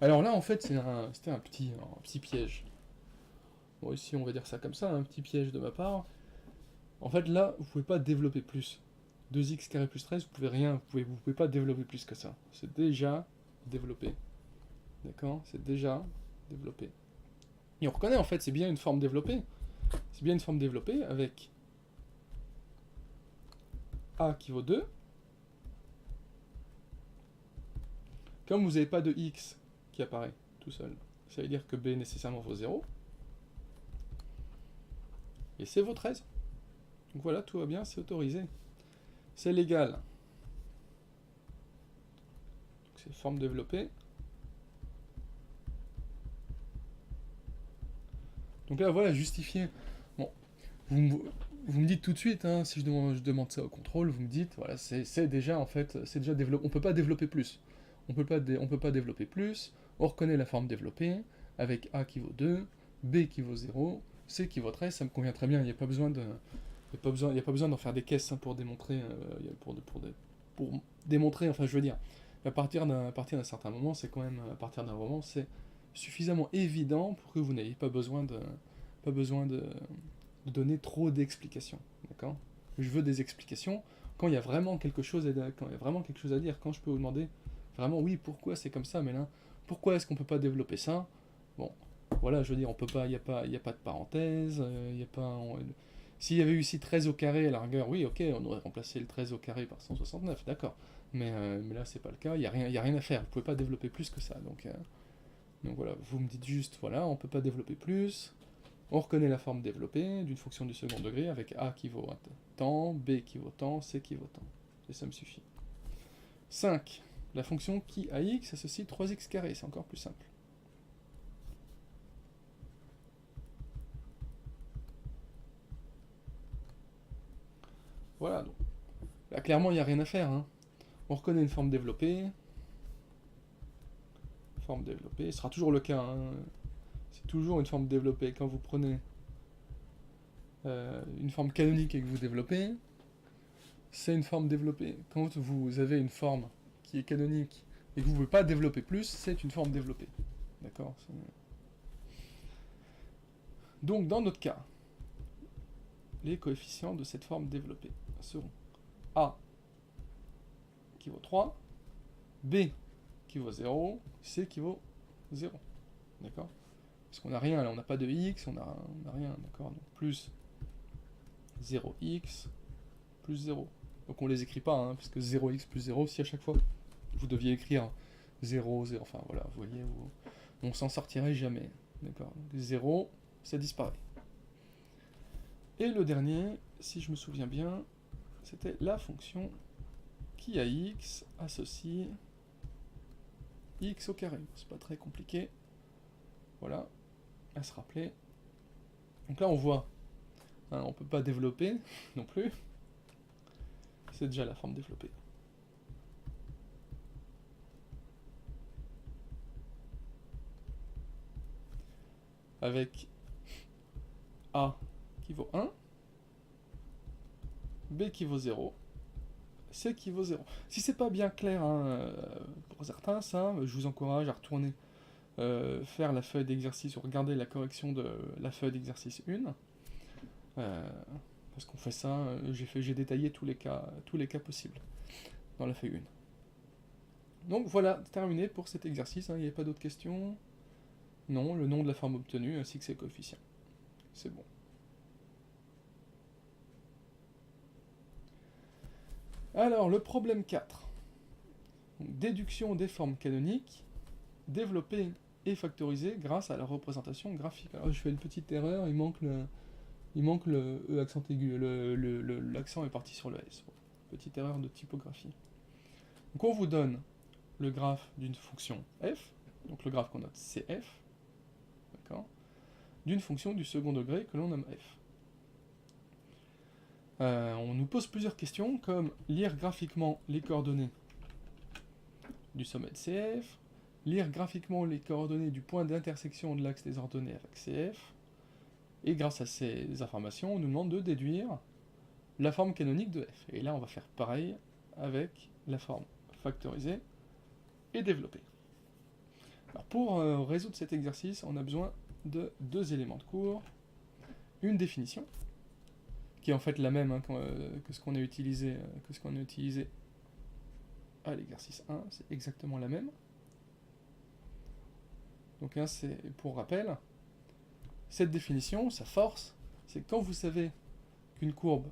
Alors là, en fait, c'était un petit piège. Bon, ici, on va dire ça comme ça, un petit piège de ma part. En fait, là, vous pouvez pas développer plus. 2x carré plus 13, vous pouvez rien, vous pouvez pas développer plus que ça. C'est déjà développé. D'accord? C'est déjà développé. Et on reconnaît, en fait, c'est bien une forme développée. C'est bien une forme développée avec a qui vaut 2. Comme vous n'avez pas de x qui apparaît tout seul, ça veut dire que b nécessairement vaut 0. Et c vaut 13. Donc voilà, tout va bien, c'est autorisé. C'est légal. Donc c'est forme développée. Donc là, voilà, justifié. Bon, vous me dites tout de suite, hein, si je demande ça au contrôle, vous me dites, voilà, c'est déjà, en fait, c'est déjà développé. On peut pas développer plus. On peut pas développer plus. On reconnaît la forme développée, avec A qui vaut 2, B qui vaut 0, C qui vaut 13, ça me convient très bien, il n'y a pas besoin de... Il y a pas besoin d'en faire des caisses hein, pour démontrer, pour démontrer, enfin je veux dire, à partir d'un certain moment, c'est quand même, à partir d'un moment, c'est suffisamment évident pour que vous n'ayez pas besoin de donner trop d'explications, d'accord? Je veux des explications quand il y a vraiment quelque chose à dire, quand je peux vous demander vraiment oui, pourquoi c'est comme ça, mais là, pourquoi est-ce qu'on peut pas développer ça? Bon, voilà, je veux dire, on peut pas, il y a pas de parenthèse, il y a pas, s'il y avait eu ici 13 au carré, à la rigueur, oui, ok, on aurait remplacé le 13 au carré par 169, d'accord. Mais là, c'est pas le cas, y a rien à faire, vous pouvez pas développer plus que ça, donc voilà, vous me dites juste, voilà, on peut pas développer plus. On reconnaît la forme développée d'une fonction du second degré avec a qui vaut tant, b qui vaut tant, c qui vaut tant. Et ça me suffit. 5. La fonction qui à x associe 3x carré, c'est encore plus simple. Voilà, donc là clairement il n'y a rien à faire. Hein. On reconnaît une forme développée. Forme développée, ce sera toujours le cas. Hein. C'est toujours une forme développée. Quand vous prenez une forme canonique et que vous développez, c'est une forme développée. Quand vous avez une forme qui est canonique et que vous ne pouvez pas développer plus, c'est une forme développée. D'accord? Donc, dans notre cas, les coefficients de cette forme développée seront A qui vaut 3, B qui vaut 0, C qui vaut 0. D'accord? Parce qu'on n'a rien, là, on n'a pas de x, on n'a rien, d'accord? Donc, plus 0x plus 0. Donc on les écrit pas, hein, parce que 0x plus 0, si à chaque fois vous deviez écrire 0, 0, enfin voilà, vous voyez, on s'en sortirait jamais. D'accord? Donc 0, ça disparaît. Et le dernier, si je me souviens bien, c'était la fonction qui à x associe x au carré. C'est pas très compliqué. Voilà, à se rappeler. Donc là on voit, hein, on peut pas développer non plus. C'est déjà la forme développée. Avec A qui vaut 1, B qui vaut 0, C qui vaut 0. Si c'est pas bien clair hein, pour certains, ça, je vous encourage à retourner faire la feuille d'exercice ou regarder la correction de la feuille d'exercice 1. Parce qu'on fait ça, j'ai détaillé tous les cas possibles dans la feuille 1. Donc voilà, terminé pour cet exercice, hein, il n'y avait pas d'autres questions. Non, le nom de la forme obtenue ainsi que ses coefficients. C'est bon. Alors, le problème 4. Donc, déduction des formes canoniques, développée et factorisée grâce à la représentation graphique. Alors, je fais une petite erreur, il manque le E accent aigu, l'accent est parti sur le S. Bon, petite erreur de typographie. Donc, on vous donne le graphe d'une fonction f, donc le graphe qu'on note CF, d'accord, d'une fonction du second degré que l'on nomme f. On nous pose plusieurs questions, comme lire graphiquement les coordonnées du sommet de CF, lire graphiquement les coordonnées du point d'intersection de l'axe des ordonnées avec CF, et grâce à ces informations, on nous demande de déduire la forme canonique de f. Et là, on va faire pareil avec la forme factorisée et développée. Alors pour résoudre cet exercice, on a besoin de deux éléments de cours, une définition, qui est en fait la même hein, que ce qu'on a utilisé, à l'exercice 1, c'est exactement la même. Donc hein, c'est pour rappel, cette définition, sa force, c'est que quand vous savez qu'une courbe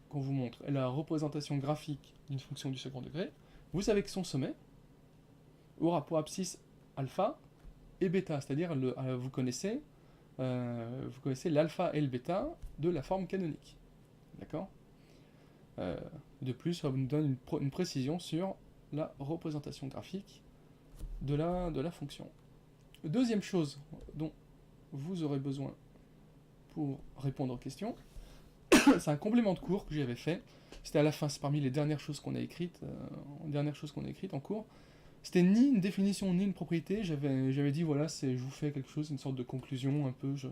qu'on vous montre est la représentation graphique d'une fonction du second degré, vous savez que son sommet aura pour abscisse alpha et bêta, c'est-à-dire vous connaissez l'alpha et le bêta de la forme canonique. D'accord ? De plus, ça nous donne une précision sur la représentation graphique de la fonction. Deuxième chose dont vous aurez besoin pour répondre aux questions, c'est un complément de cours que j'avais fait. C'était à la fin, c'est parmi les dernières choses qu'on a écrites, en cours. C'était ni une définition ni une propriété. J'avais dit voilà, je vous fais quelque chose, une sorte de conclusion un peu. Je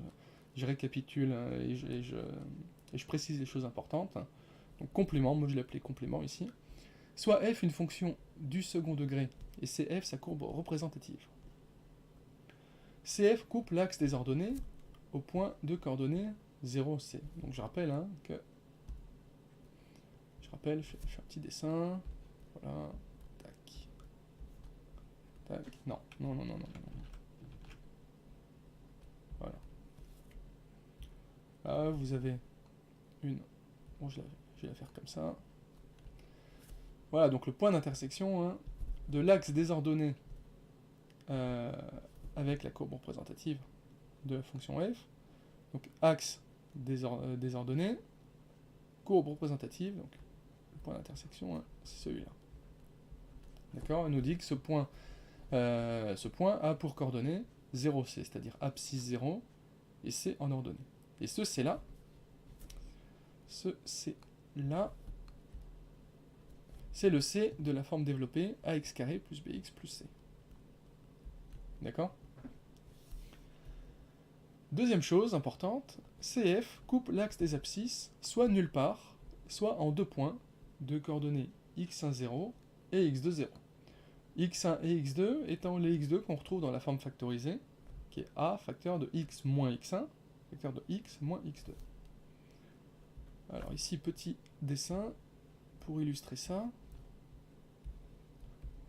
récapitule et je précise les choses importantes. Donc complément, moi je l'ai appelé complément ici. Soit f une fonction du second degré et cf sa courbe représentative. Cf coupe l'axe des ordonnées au point de coordonnées 0C. Donc je rappelle je fais un petit dessin. Voilà. Tac. Tac. Non. Voilà. Là, vous avez une. Bon, je vais la faire comme ça. Voilà, donc le point d'intersection de l'axe désordonné avec la courbe représentative de la fonction f. Donc axe désordonné, courbe représentative, donc le point d'intersection, c'est celui-là. D'accord ? Il nous dit que ce point a pour coordonnée 0C, c'est-à-dire abscisse 0, et C en ordonnée. Et ce C-là, c'est le C de la forme développée ax carré plus bx plus c. D'accord ? Deuxième chose importante, CF coupe l'axe des abscisses soit nulle part, soit en deux points de coordonnées x1, 0 et x2, 0. x1 et x2 étant les x2 qu'on retrouve dans la forme factorisée, qui est a facteur de x moins x1, facteur de x moins x2. Alors ici, petit dessin pour illustrer ça.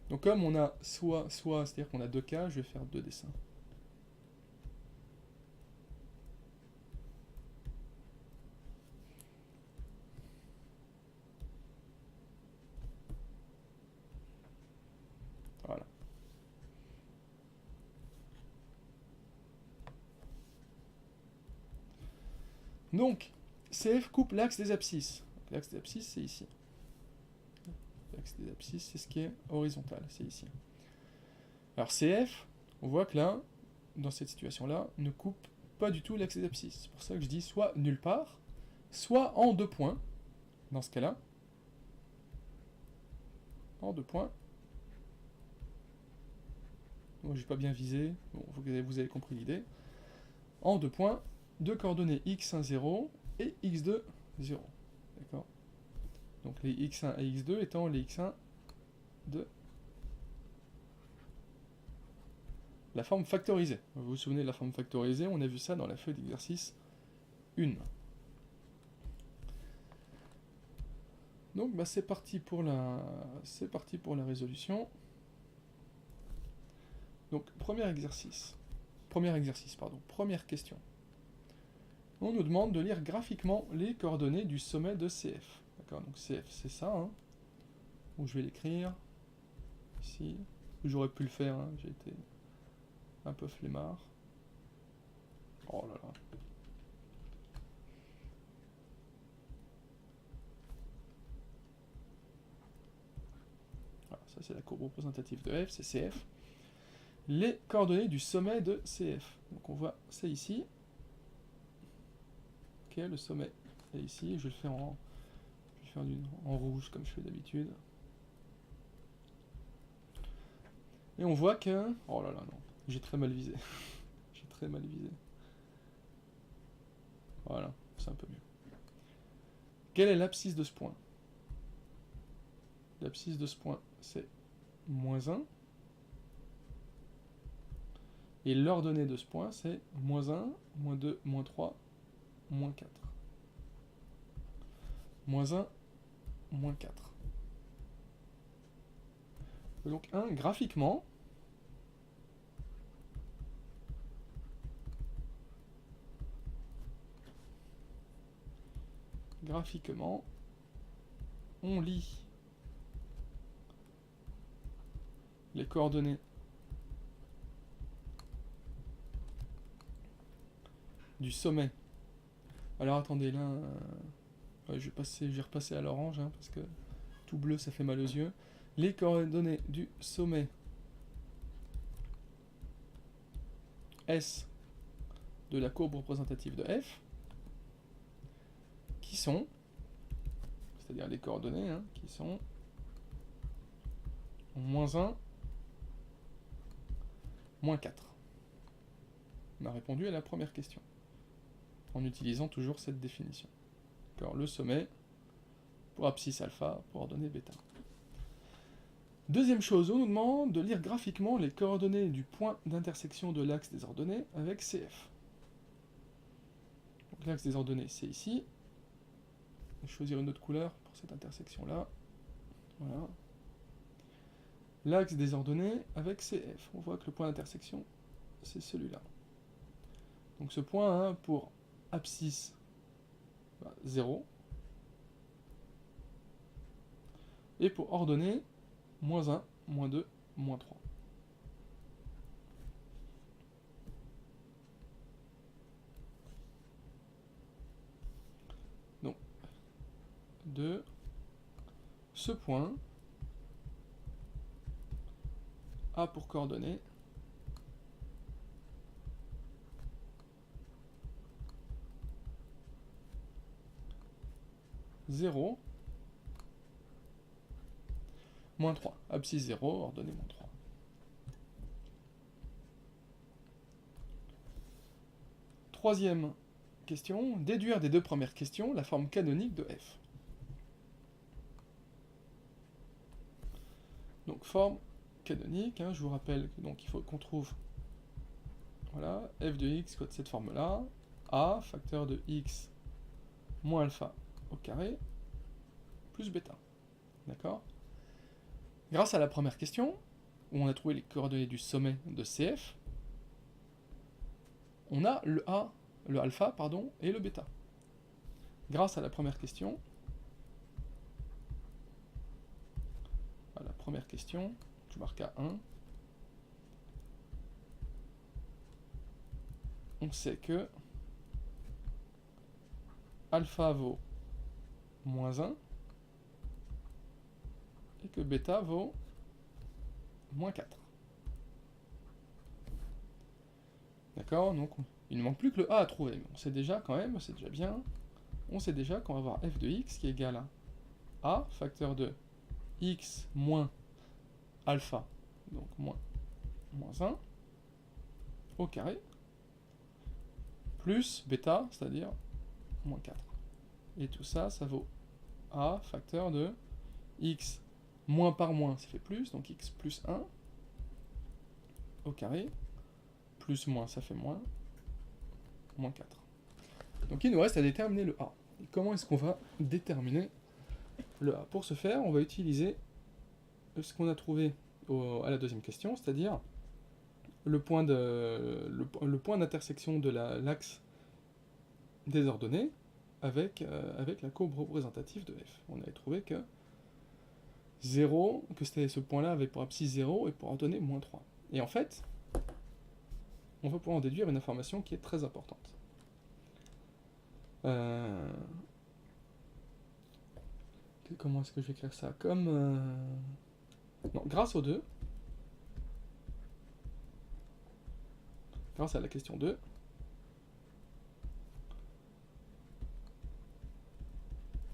Donc comme on a soit, c'est-à-dire qu'on a deux cas, je vais faire deux dessins. Voilà. Donc, CF coupe l'axe des abscisses. L'axe des abscisses, c'est ici. L'axe des abscisses, c'est ce qui est horizontal, c'est ici. Alors CF, on voit que là, dans cette situation-là, ne coupe pas du tout l'axe des abscisses. C'est pour ça que je dis soit nulle part, soit en deux points, dans ce cas-là. En deux points. Moi, j'ai pas bien visé, bon, vous avez compris l'idée. En deux points, de coordonnées x1, 0 et x2, 0. D'accord ? Donc les x1 et x2 étant les x1 de la forme factorisée. Vous vous souvenez de la forme factorisée, on a vu ça dans la feuille d'exercice 1. Donc bah, c'est parti pour la résolution. Donc première question. On nous demande de lire graphiquement les coordonnées du sommet de CF. D'accord, donc CF c'est ça. Donc je vais l'écrire ici. J'aurais pu le faire, j'ai été un peu flemmard. Oh là là. Voilà, ça c'est la courbe représentative de F, c'est CF. Les coordonnées du sommet de CF. Donc on voit, c'est ici. Ok, le sommet est ici. Je vais le faire en rouge comme je fais d'habitude. Et on voit que... Oh là là, non. J'ai très mal visé. J'ai très mal visé. Voilà, c'est un peu mieux. Quelle est l'abscisse de ce point? L'abscisse de ce point, c'est moins 1. Et l'ordonnée de ce point, c'est moins 1, moins 2, moins 3, moins 4. Moins 1, moins 4. Donc graphiquement, on lit les coordonnées du sommet. Alors attendez, là, je vais repasser à l'orange, hein, parce que tout bleu, ça fait mal aux yeux. Les coordonnées du sommet S de la courbe représentative de F, qui sont, c'est-à-dire les coordonnées, hein, qui sont moins 1, moins 4. On a répondu à la première question, en utilisant toujours cette définition. Alors, le sommet, pour abscisse alpha, pour ordonnée bêta. Deuxième chose, on nous demande de lire graphiquement les coordonnées du point d'intersection de l'axe des ordonnées avec CF. Donc l'axe des ordonnées, c'est ici. Je vais choisir une autre couleur pour cette intersection-là. Voilà. L'axe des ordonnées avec CF. On voit que le point d'intersection, c'est celui-là. Donc ce point, hein, pour abscisse, 0. Et pour ordonnée, moins 1, moins 2, moins 3. Donc, de ce point a pour coordonnée 0, moins 3. Abscisse 0, ordonnée moins 3. Troisième question, déduire des deux premières questions la forme canonique de f. Donc forme canonique, hein, je vous rappelle que donc il faut qu'on trouve, voilà, f de x code cette forme-là, a facteur de x moins alpha au carré plus bêta. D'accord? Grâce à la première question, où on a trouvé les coordonnées du sommet de CF, on a le A, le alpha, pardon, et le bêta. Grâce à la première question, je marque à 1, on sait que alpha vaut moins 1 et que bêta vaut moins 4. D'accord? Donc il ne manque plus que le A à trouver. Mais on sait déjà quand même, c'est déjà bien, on sait déjà qu'on va avoir f de x qui est égal à A facteur de x moins alpha, donc moins 1, au carré, plus bêta, c'est-à-dire moins 4. Et tout ça, ça vaut A facteur de x moins par moins, ça fait plus, donc x plus 1 au carré, plus moins, ça fait moins 4. Donc il nous reste à déterminer le A. Et comment est-ce qu'on va déterminer le A? Pour ce faire, on va utiliser ce qu'on a trouvé à la deuxième question, c'est-à-dire le point d'intersection de l'axe des ordonnées avec la courbe représentative de f. On avait trouvé que 0, que c'était ce point-là avec pour abscisse 0 et pour ordonnée moins 3. Et en fait, on va pouvoir en déduire une information qui est très importante. Comment est-ce que je vais écrire ça? Comme... non, grâce aux deux, grâce à la question 2,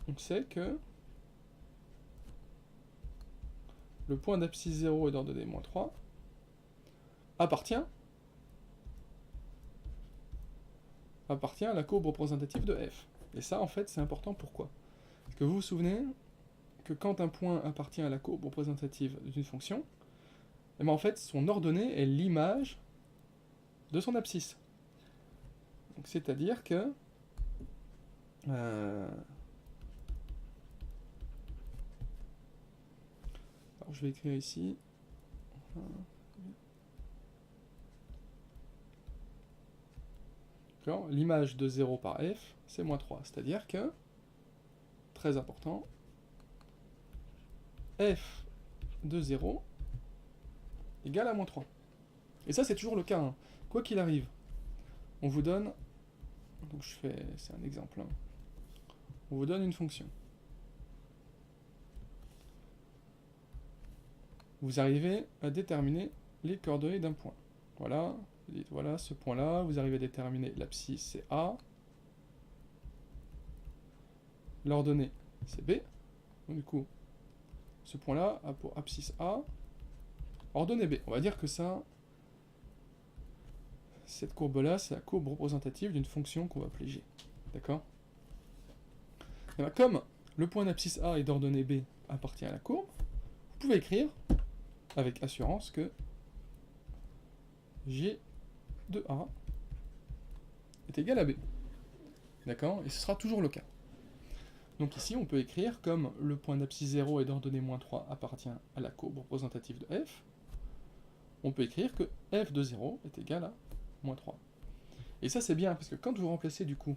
on sait que le point d'abscisse 0 et d'ordonnée moins 3 appartient à la courbe représentative de f. Et ça, en fait, c'est important. Pourquoi? Parce que vous vous souvenez que quand un point appartient à la courbe représentative d'une fonction, eh bien, en fait, son ordonnée est l'image de son abscisse. C'est-à-dire que alors je vais écrire ici. L'image de 0 par f, c'est moins 3. C'est-à-dire que, très important, f de 0 égale à moins 3. Et ça, c'est toujours le cas. Hein. Quoi qu'il arrive, on vous donne... Donc c'est un exemple. Hein. On vous donne une fonction. Vous arrivez à déterminer les coordonnées d'un point. Voilà, vous dites voilà, ce point-là, vous arrivez à déterminer l'abscisse, c'est A. L'ordonnée, c'est B. Donc du coup, ce point-là a pour abscisse A, ordonnée B. On va dire que ça, cette courbe-là, c'est la courbe représentative d'une fonction qu'on va appeler G. D'accord ? Et bien, comme le point d'abscisse A et d'ordonnée B appartient à la courbe, vous pouvez écrire avec assurance que G de A est égal à B. D'accord ? Et ce sera toujours le cas. Donc ici, on peut écrire, comme le point d'abscisse 0 et d'ordonnée moins 3 appartient à la courbe représentative de f, on peut écrire que f de 0 est égal à moins 3. Et ça, c'est bien, parce que quand vous remplacez, du coup,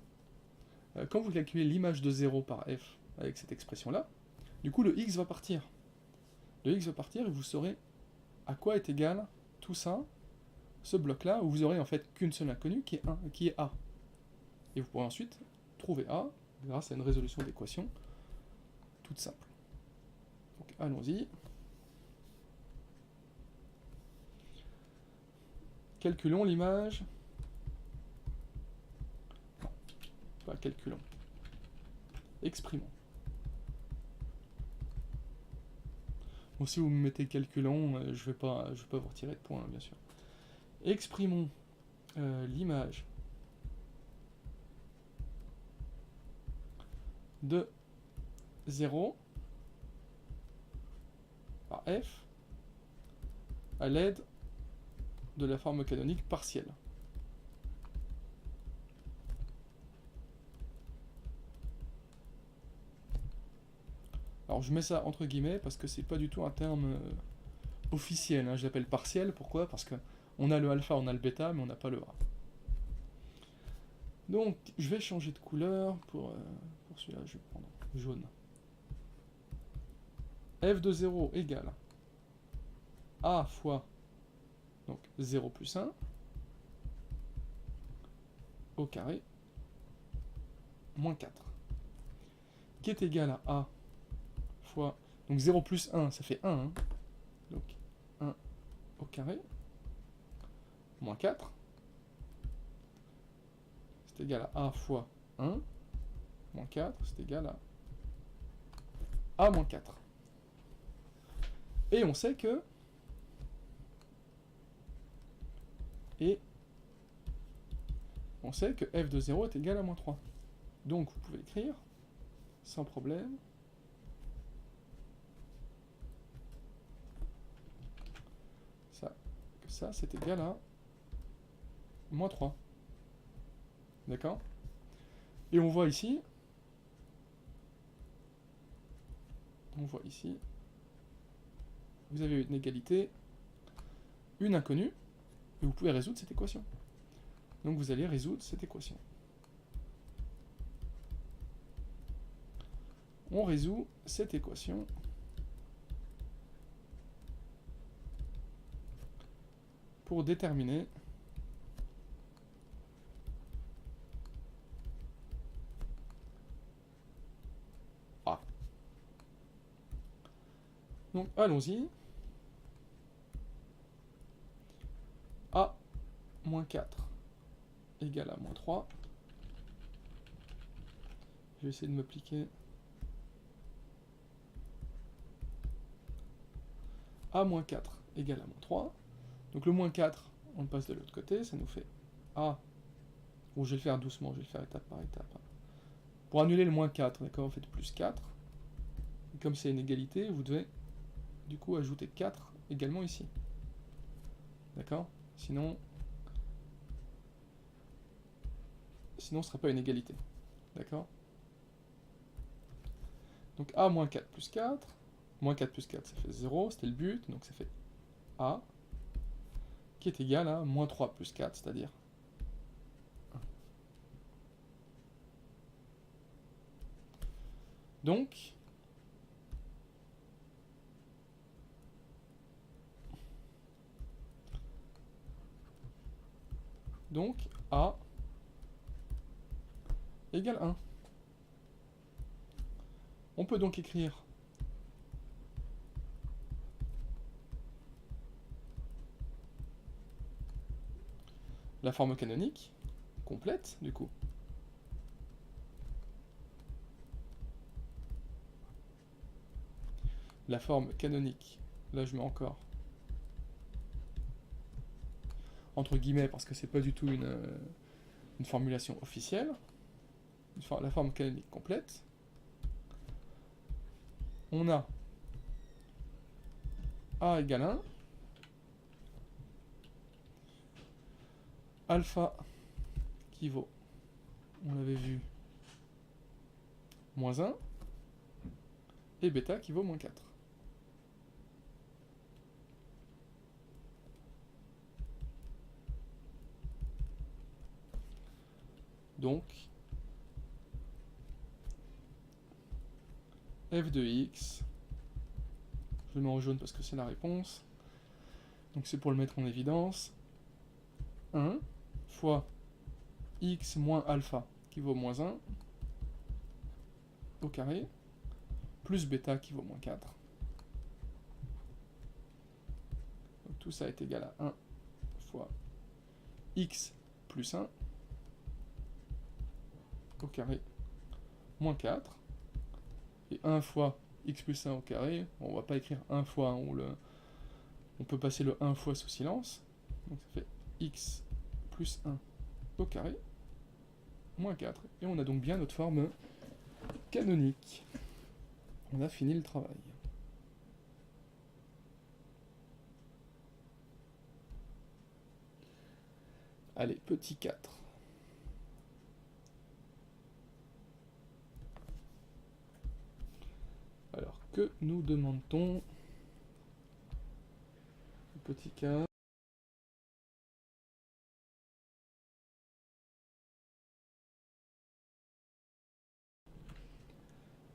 quand vous calculez l'image de 0 par f avec cette expression-là, du coup, le x va partir. Le x va partir et vous saurez à quoi est égal tout ça, ce bloc-là, où vous aurez en fait qu'une seule inconnue, qui est A. Et vous pourrez ensuite trouver A grâce à une résolution d'équation toute simple. Donc allons-y. Calculons l'image. Non, pas calculons. Exprimons. Bon, si vous me mettez calculons, je vais pas vous retirer de points, bien sûr. Exprimons l'image de 0 par f à l'aide de la forme canonique partielle. Alors je mets ça entre guillemets parce que c'est pas du tout un terme officiel, hein. Je l'appelle partiel, pourquoi ? Parce que on a le alpha, on a le bêta, mais on n'a pas le A. Donc je vais changer de couleur pour celui-là, je vais prendre jaune. F de 0 égale A fois donc 0 plus 1 au carré moins 4 qui est égal à A fois donc 0 plus 1 ça fait 1 hein, donc 1 au carré moins 4 c'est égal à A fois 1 moins 4 c'est égal à A moins 4 et on sait que f de 0 est égal à moins 3. Donc vous pouvez écrire, sans problème, que ça c'est égal à moins 3. D'accord ? Et on voit ici, vous avez une égalité, une inconnue, et vous pouvez résoudre cette équation. Donc vous allez résoudre cette équation. On résout cette équation pour déterminer A. Donc allons-y. A moins 4 égale à moins 3. Je vais essayer de m'appliquer. A moins 4 égale à moins 3. Donc le moins 4, on le passe de l'autre côté, ça nous fait A. Bon, je vais le faire doucement, je vais le faire étape par étape. Pour annuler le moins 4, d'accord, vous faites plus 4. Et comme c'est une égalité, vous devez du coup ajouter 4 également ici. D'accord ? Sinon, sinon ce ne serait pas une égalité. D'accord? Donc A moins 4 plus 4, moins 4 plus 4 ça fait 0, c'était le but, donc ça fait A, qui est égal à moins 3 plus 4, c'est-à-dire 1. Donc A égale 1. On peut donc écrire la forme canonique complète, du coup. La forme canonique, là je mets encore entre guillemets parce que c'est pas du tout une formulation officielle. La forme canonique complète. On a A égale 1, alpha qui vaut, on l'avait vu, moins 1, et bêta qui vaut moins 4. Donc, f de x, je le mets en jaune parce que c'est la réponse, donc c'est pour le mettre en évidence, 1 fois x moins alpha qui vaut moins 1 au carré, plus bêta qui vaut moins 4. Donc tout ça est égal à 1 fois x plus 1 au carré moins 4. Et 1 fois x plus 1 au carré, bon, on va pas écrire 1 fois, hein, on peut passer le 1 fois sous silence. Donc ça fait x plus 1 au carré moins 4. Et on a donc bien notre forme canonique. On a fini le travail. Allez, petit 4. Alors, que nous demande-t-on? Petit 4.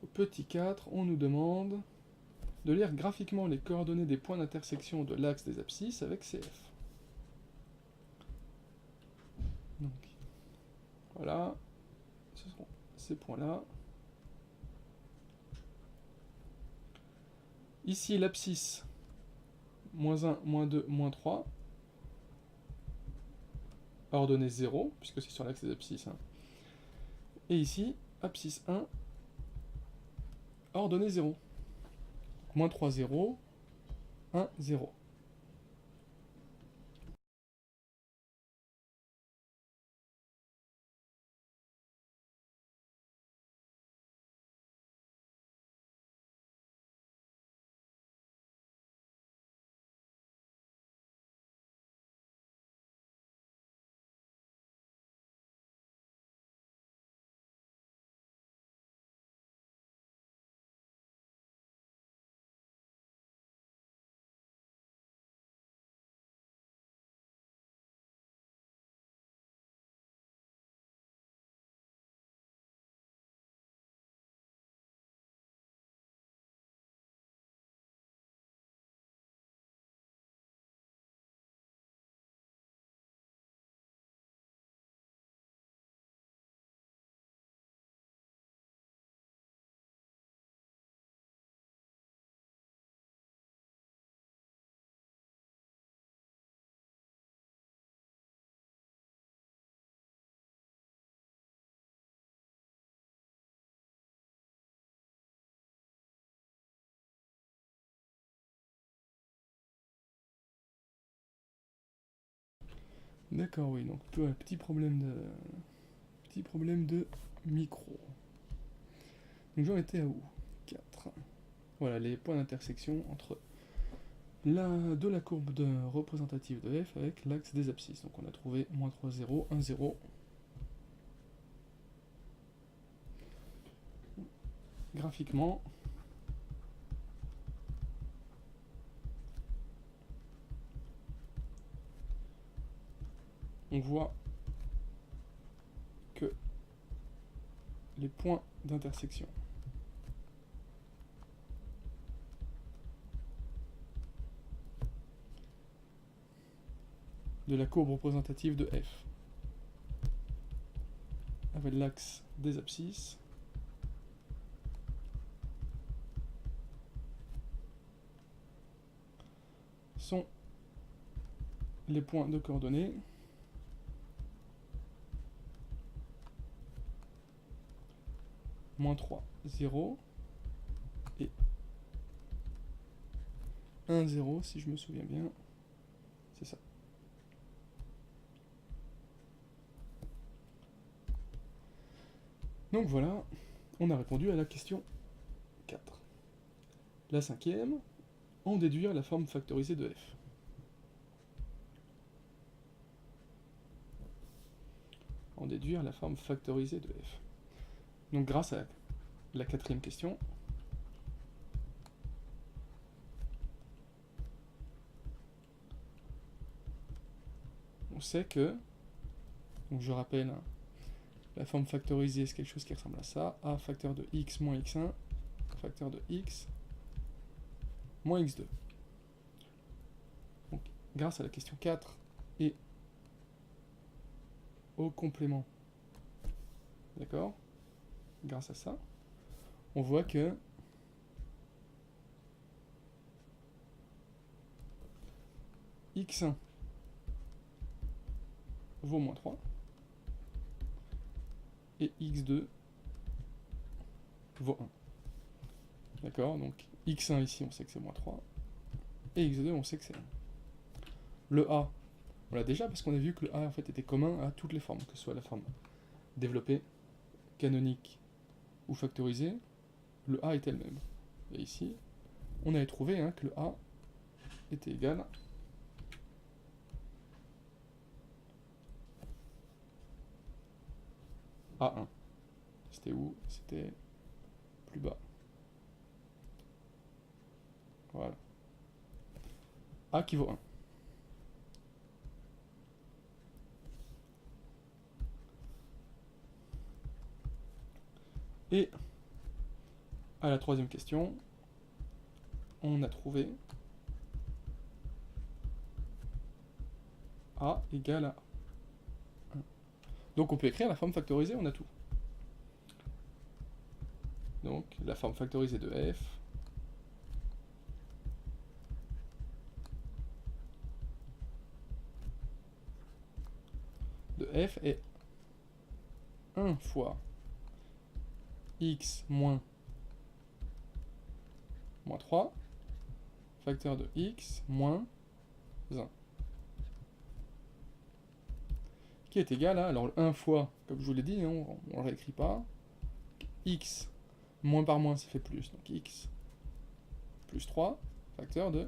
Au petit 4, on nous demande de lire graphiquement les coordonnées des points d'intersection de l'axe des abscisses avec CF. Donc, voilà, ce seront ces points-là. Ici, l'abscisse, moins 1, moins 2, moins 3, ordonnée 0, puisque c'est sur l'axe des abscisses. Hein. Et ici, abscisse 1, ordonnée 0. Moins 3, 0, 1, 0. D'accord, oui, donc petit problème de micro. Donc j'en étais à où? 4. Voilà, les points d'intersection entre de la courbe représentative de f avec l'axe des abscisses. Donc on a trouvé moins 3, 0, 1, 0. graphiquement, on voit que les points d'intersection de la courbe représentative de f avec l'axe des abscisses sont les points de coordonnées -3, 0 et 1, 0 si je me souviens bien, c'est ça. Donc voilà, on a répondu à la question 4. La cinquième, en déduire la forme factorisée de f. En déduire la forme factorisée de f. Donc grâce à la quatrième question, on sait que, donc je rappelle, la forme factorisée c'est quelque chose qui ressemble à ça, a facteur de x moins x1, facteur de x moins x2. Donc grâce à la question 4 et au complément, d'accord, grâce à ça, on voit que x1 vaut moins 3 et x2 vaut 1. D'accord, donc x1 ici on sait que c'est moins 3 et x2 on sait que c'est 1. Le a, on l'a déjà parce qu'on a vu que le a en fait était commun à toutes les formes, que ce soit la forme développée, canonique ou factorisée, le a était le même. Et ici, on avait trouvé que le a était égal à 1. C'était où? C'était plus bas. Voilà. A qui vaut 1. Et à la troisième question, on a trouvé A égale à 1. Donc on peut écrire la forme factorisée, on a tout. Donc la forme factorisée de f est 1 fois x moins 3, facteur de x moins 1. Qui est égal à, alors le 1 fois, comme je vous l'ai dit, on ne le réécrit pas, x moins par moins ça fait plus, donc x plus 3, facteur de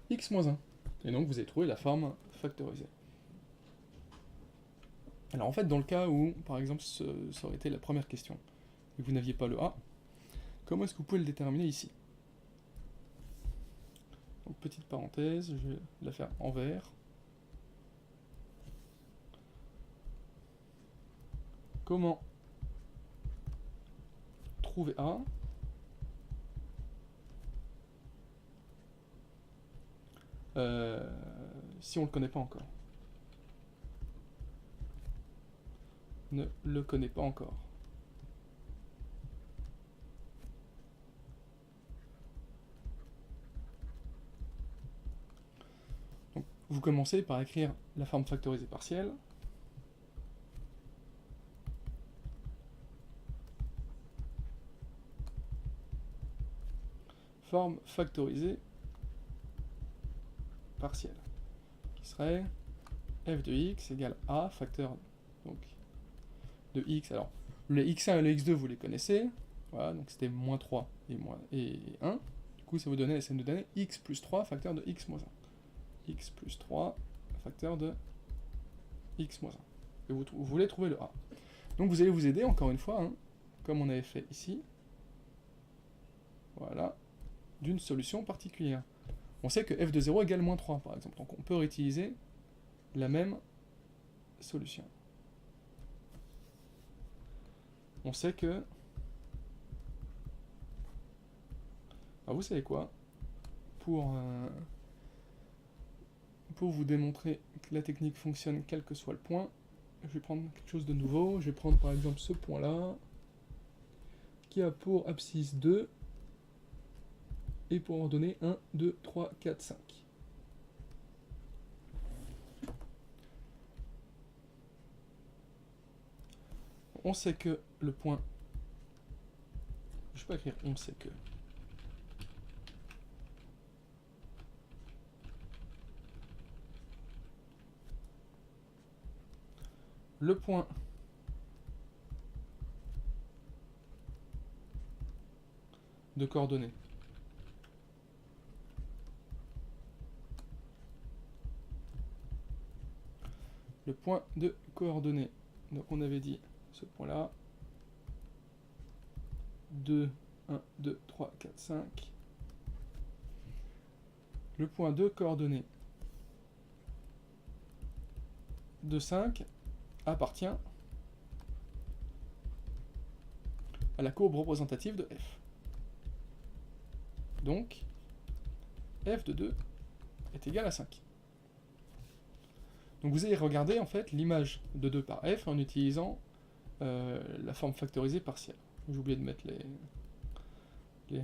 x moins 1. Et donc vous avez trouvé la forme factorisée. Alors en fait, dans le cas où, par exemple, ça aurait été la première question, et que vous n'aviez pas le a, comment est-ce que vous pouvez le déterminer ici? Donc petite parenthèse, je vais la faire en vert. Comment trouver a si on ne le connaît pas encore? Ne le connaît pas encore. Donc, vous commencez par écrire la forme factorisée partielle. Forme factorisée partielle, qui serait f de x égale a facteur donc, de x. Alors, les x1 et les x2, vous les connaissez. Voilà, donc c'était moins 3 et 1. Du coup, ça vous donnait x plus 3 facteur de x moins 1. X plus 3 facteur de x moins 1. Et vous voulez trouver le a. Donc vous allez vous aider, encore une fois, comme on avait fait ici, voilà, d'une solution particulière. On sait que f de 0 égale moins 3, par exemple, donc on peut réutiliser la même solution. On sait que... Alors vous savez quoi? Pour vous démontrer que la technique fonctionne quel que soit le point, je vais prendre quelque chose de nouveau. Je vais prendre par exemple ce point-là, qui a pour abscisse 2, et pour ordonner 1, 2, 3, 4, 5. On sait que le point... Je ne vais pas écrire on sait que... Le point de coordonnées donc on avait dit ce point là 2, 1, 2, 3, 4, 5. Le point de coordonnées de 5 appartient à la courbe représentative de f. Donc, f de 2 est égal à 5. Donc vous allez regarder en fait l'image de 2 par f en utilisant la forme factorisée partielle. J'ai oublié de mettre les...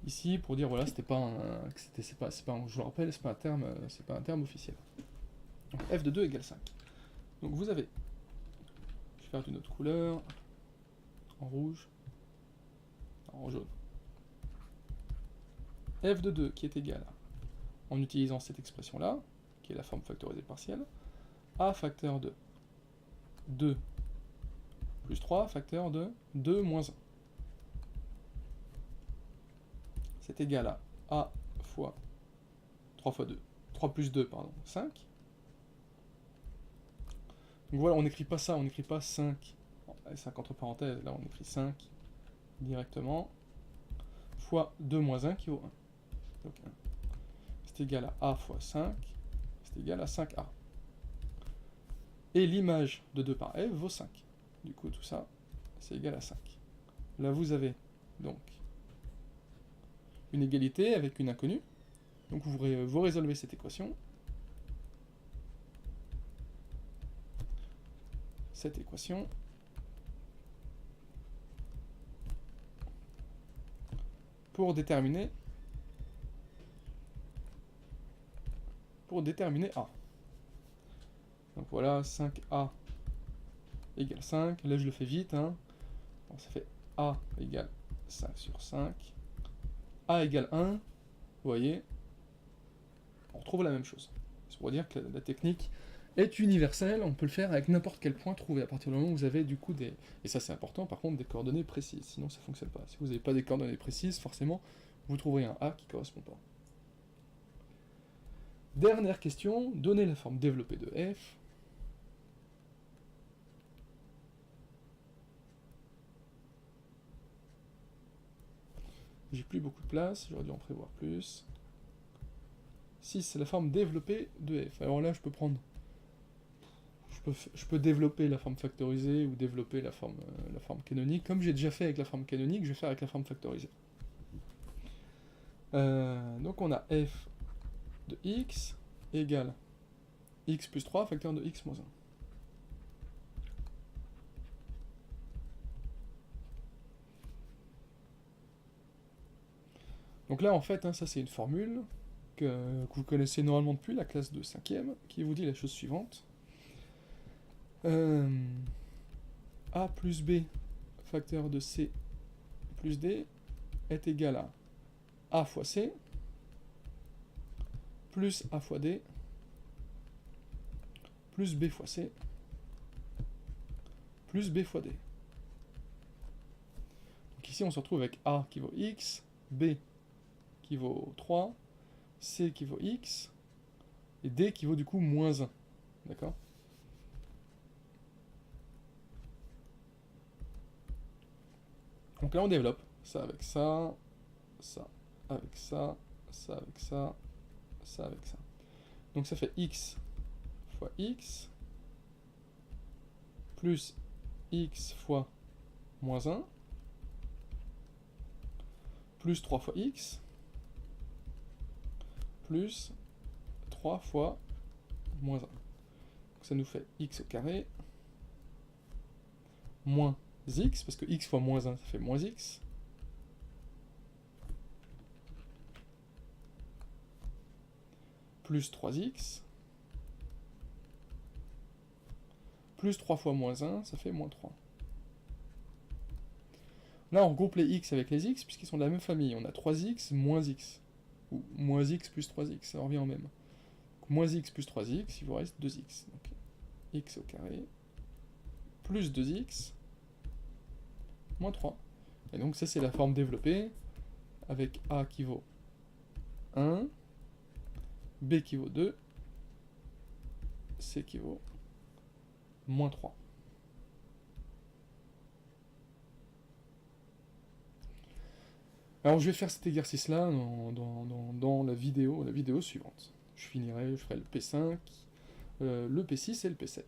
Ici pour dire voilà c'était pas un, je le rappelle c'est pas un terme officiel. Donc f de 2 égale 5. Donc vous avez, je vais faire d'une autre couleur, en rouge, en jaune. F de 2 qui est égal, en utilisant cette expression-là, qui est la forme factorisée partielle, a facteur de 2 plus 3 facteur de 2 moins 1. C'est égal à a fois 3 fois 2, 3 plus 2, pardon, 5. Donc voilà, on n'écrit pas ça, on n'écrit pas 5, 5 entre parenthèses, là on écrit 5 directement, fois 2 moins 1 qui vaut 1. Donc 1. C'est égal à a fois 5, c'est égal à 5a. Et l'image de 2 par f vaut 5. Du coup, tout ça, c'est égal à 5. Là, vous avez donc une égalité avec une inconnue. Donc, vous résolvez cette équation. Pour déterminer A. Donc voilà, 5A égale 5. Là, je le fais vite. Hein. Bon, ça fait A égale 5 sur 5. A égale 1. Vous voyez, on retrouve la même chose. C'est pour dire que la technique est universelle. On peut le faire avec n'importe quel point trouvé à partir du moment où vous avez du coup des... Et ça, c'est important, par contre, des coordonnées précises. Sinon, ça ne fonctionne pas. Si vous n'avez pas des coordonnées précises, forcément, vous trouverez un A qui ne correspond pas. Dernière question, donnez la forme développée de f. J'ai plus beaucoup de place, j'aurais dû en prévoir plus. 6, c'est la forme développée de f. Alors là, je peux prendre... Je peux développer la forme factorisée ou développer la forme canonique. Comme j'ai déjà fait avec la forme canonique, je vais faire avec la forme factorisée. Donc on a f de x égale x plus 3 facteur de x moins 1. Donc là, en fait, hein, ça c'est une formule que vous connaissez normalement depuis la classe de 5e, qui vous dit la chose suivante. A plus B facteur de C plus D est égal à A fois C plus A fois D plus B fois C plus B fois D. Donc ici on se retrouve avec A qui vaut X, B qui vaut 3, C qui vaut X, et D qui vaut du coup moins 1. d'accord? Donc là, on développe ça avec ça, ça avec ça, ça avec ça, ça avec ça. Donc ça fait x fois x, plus x fois moins 1, plus 3 fois x, plus 3 fois moins 1. Donc ça nous fait x au carré, moins x, parce que x fois moins 1, ça fait moins x, plus 3x, plus 3 fois moins 1, ça fait moins 3. Là, on regroupe les x avec les x, puisqu'ils sont de la même famille. On a 3x moins x. Ou moins x plus 3x, ça revient au même. Donc, moins x plus 3x, il vous reste 2x. Donc, x au carré, plus 2x, moins 3. Et donc ça, c'est la forme développée, avec a qui vaut 1, b qui vaut 2, c qui vaut moins 3. Alors je vais faire cet exercice-là dans la vidéo suivante. Je ferai le P5, le P6 et le P7.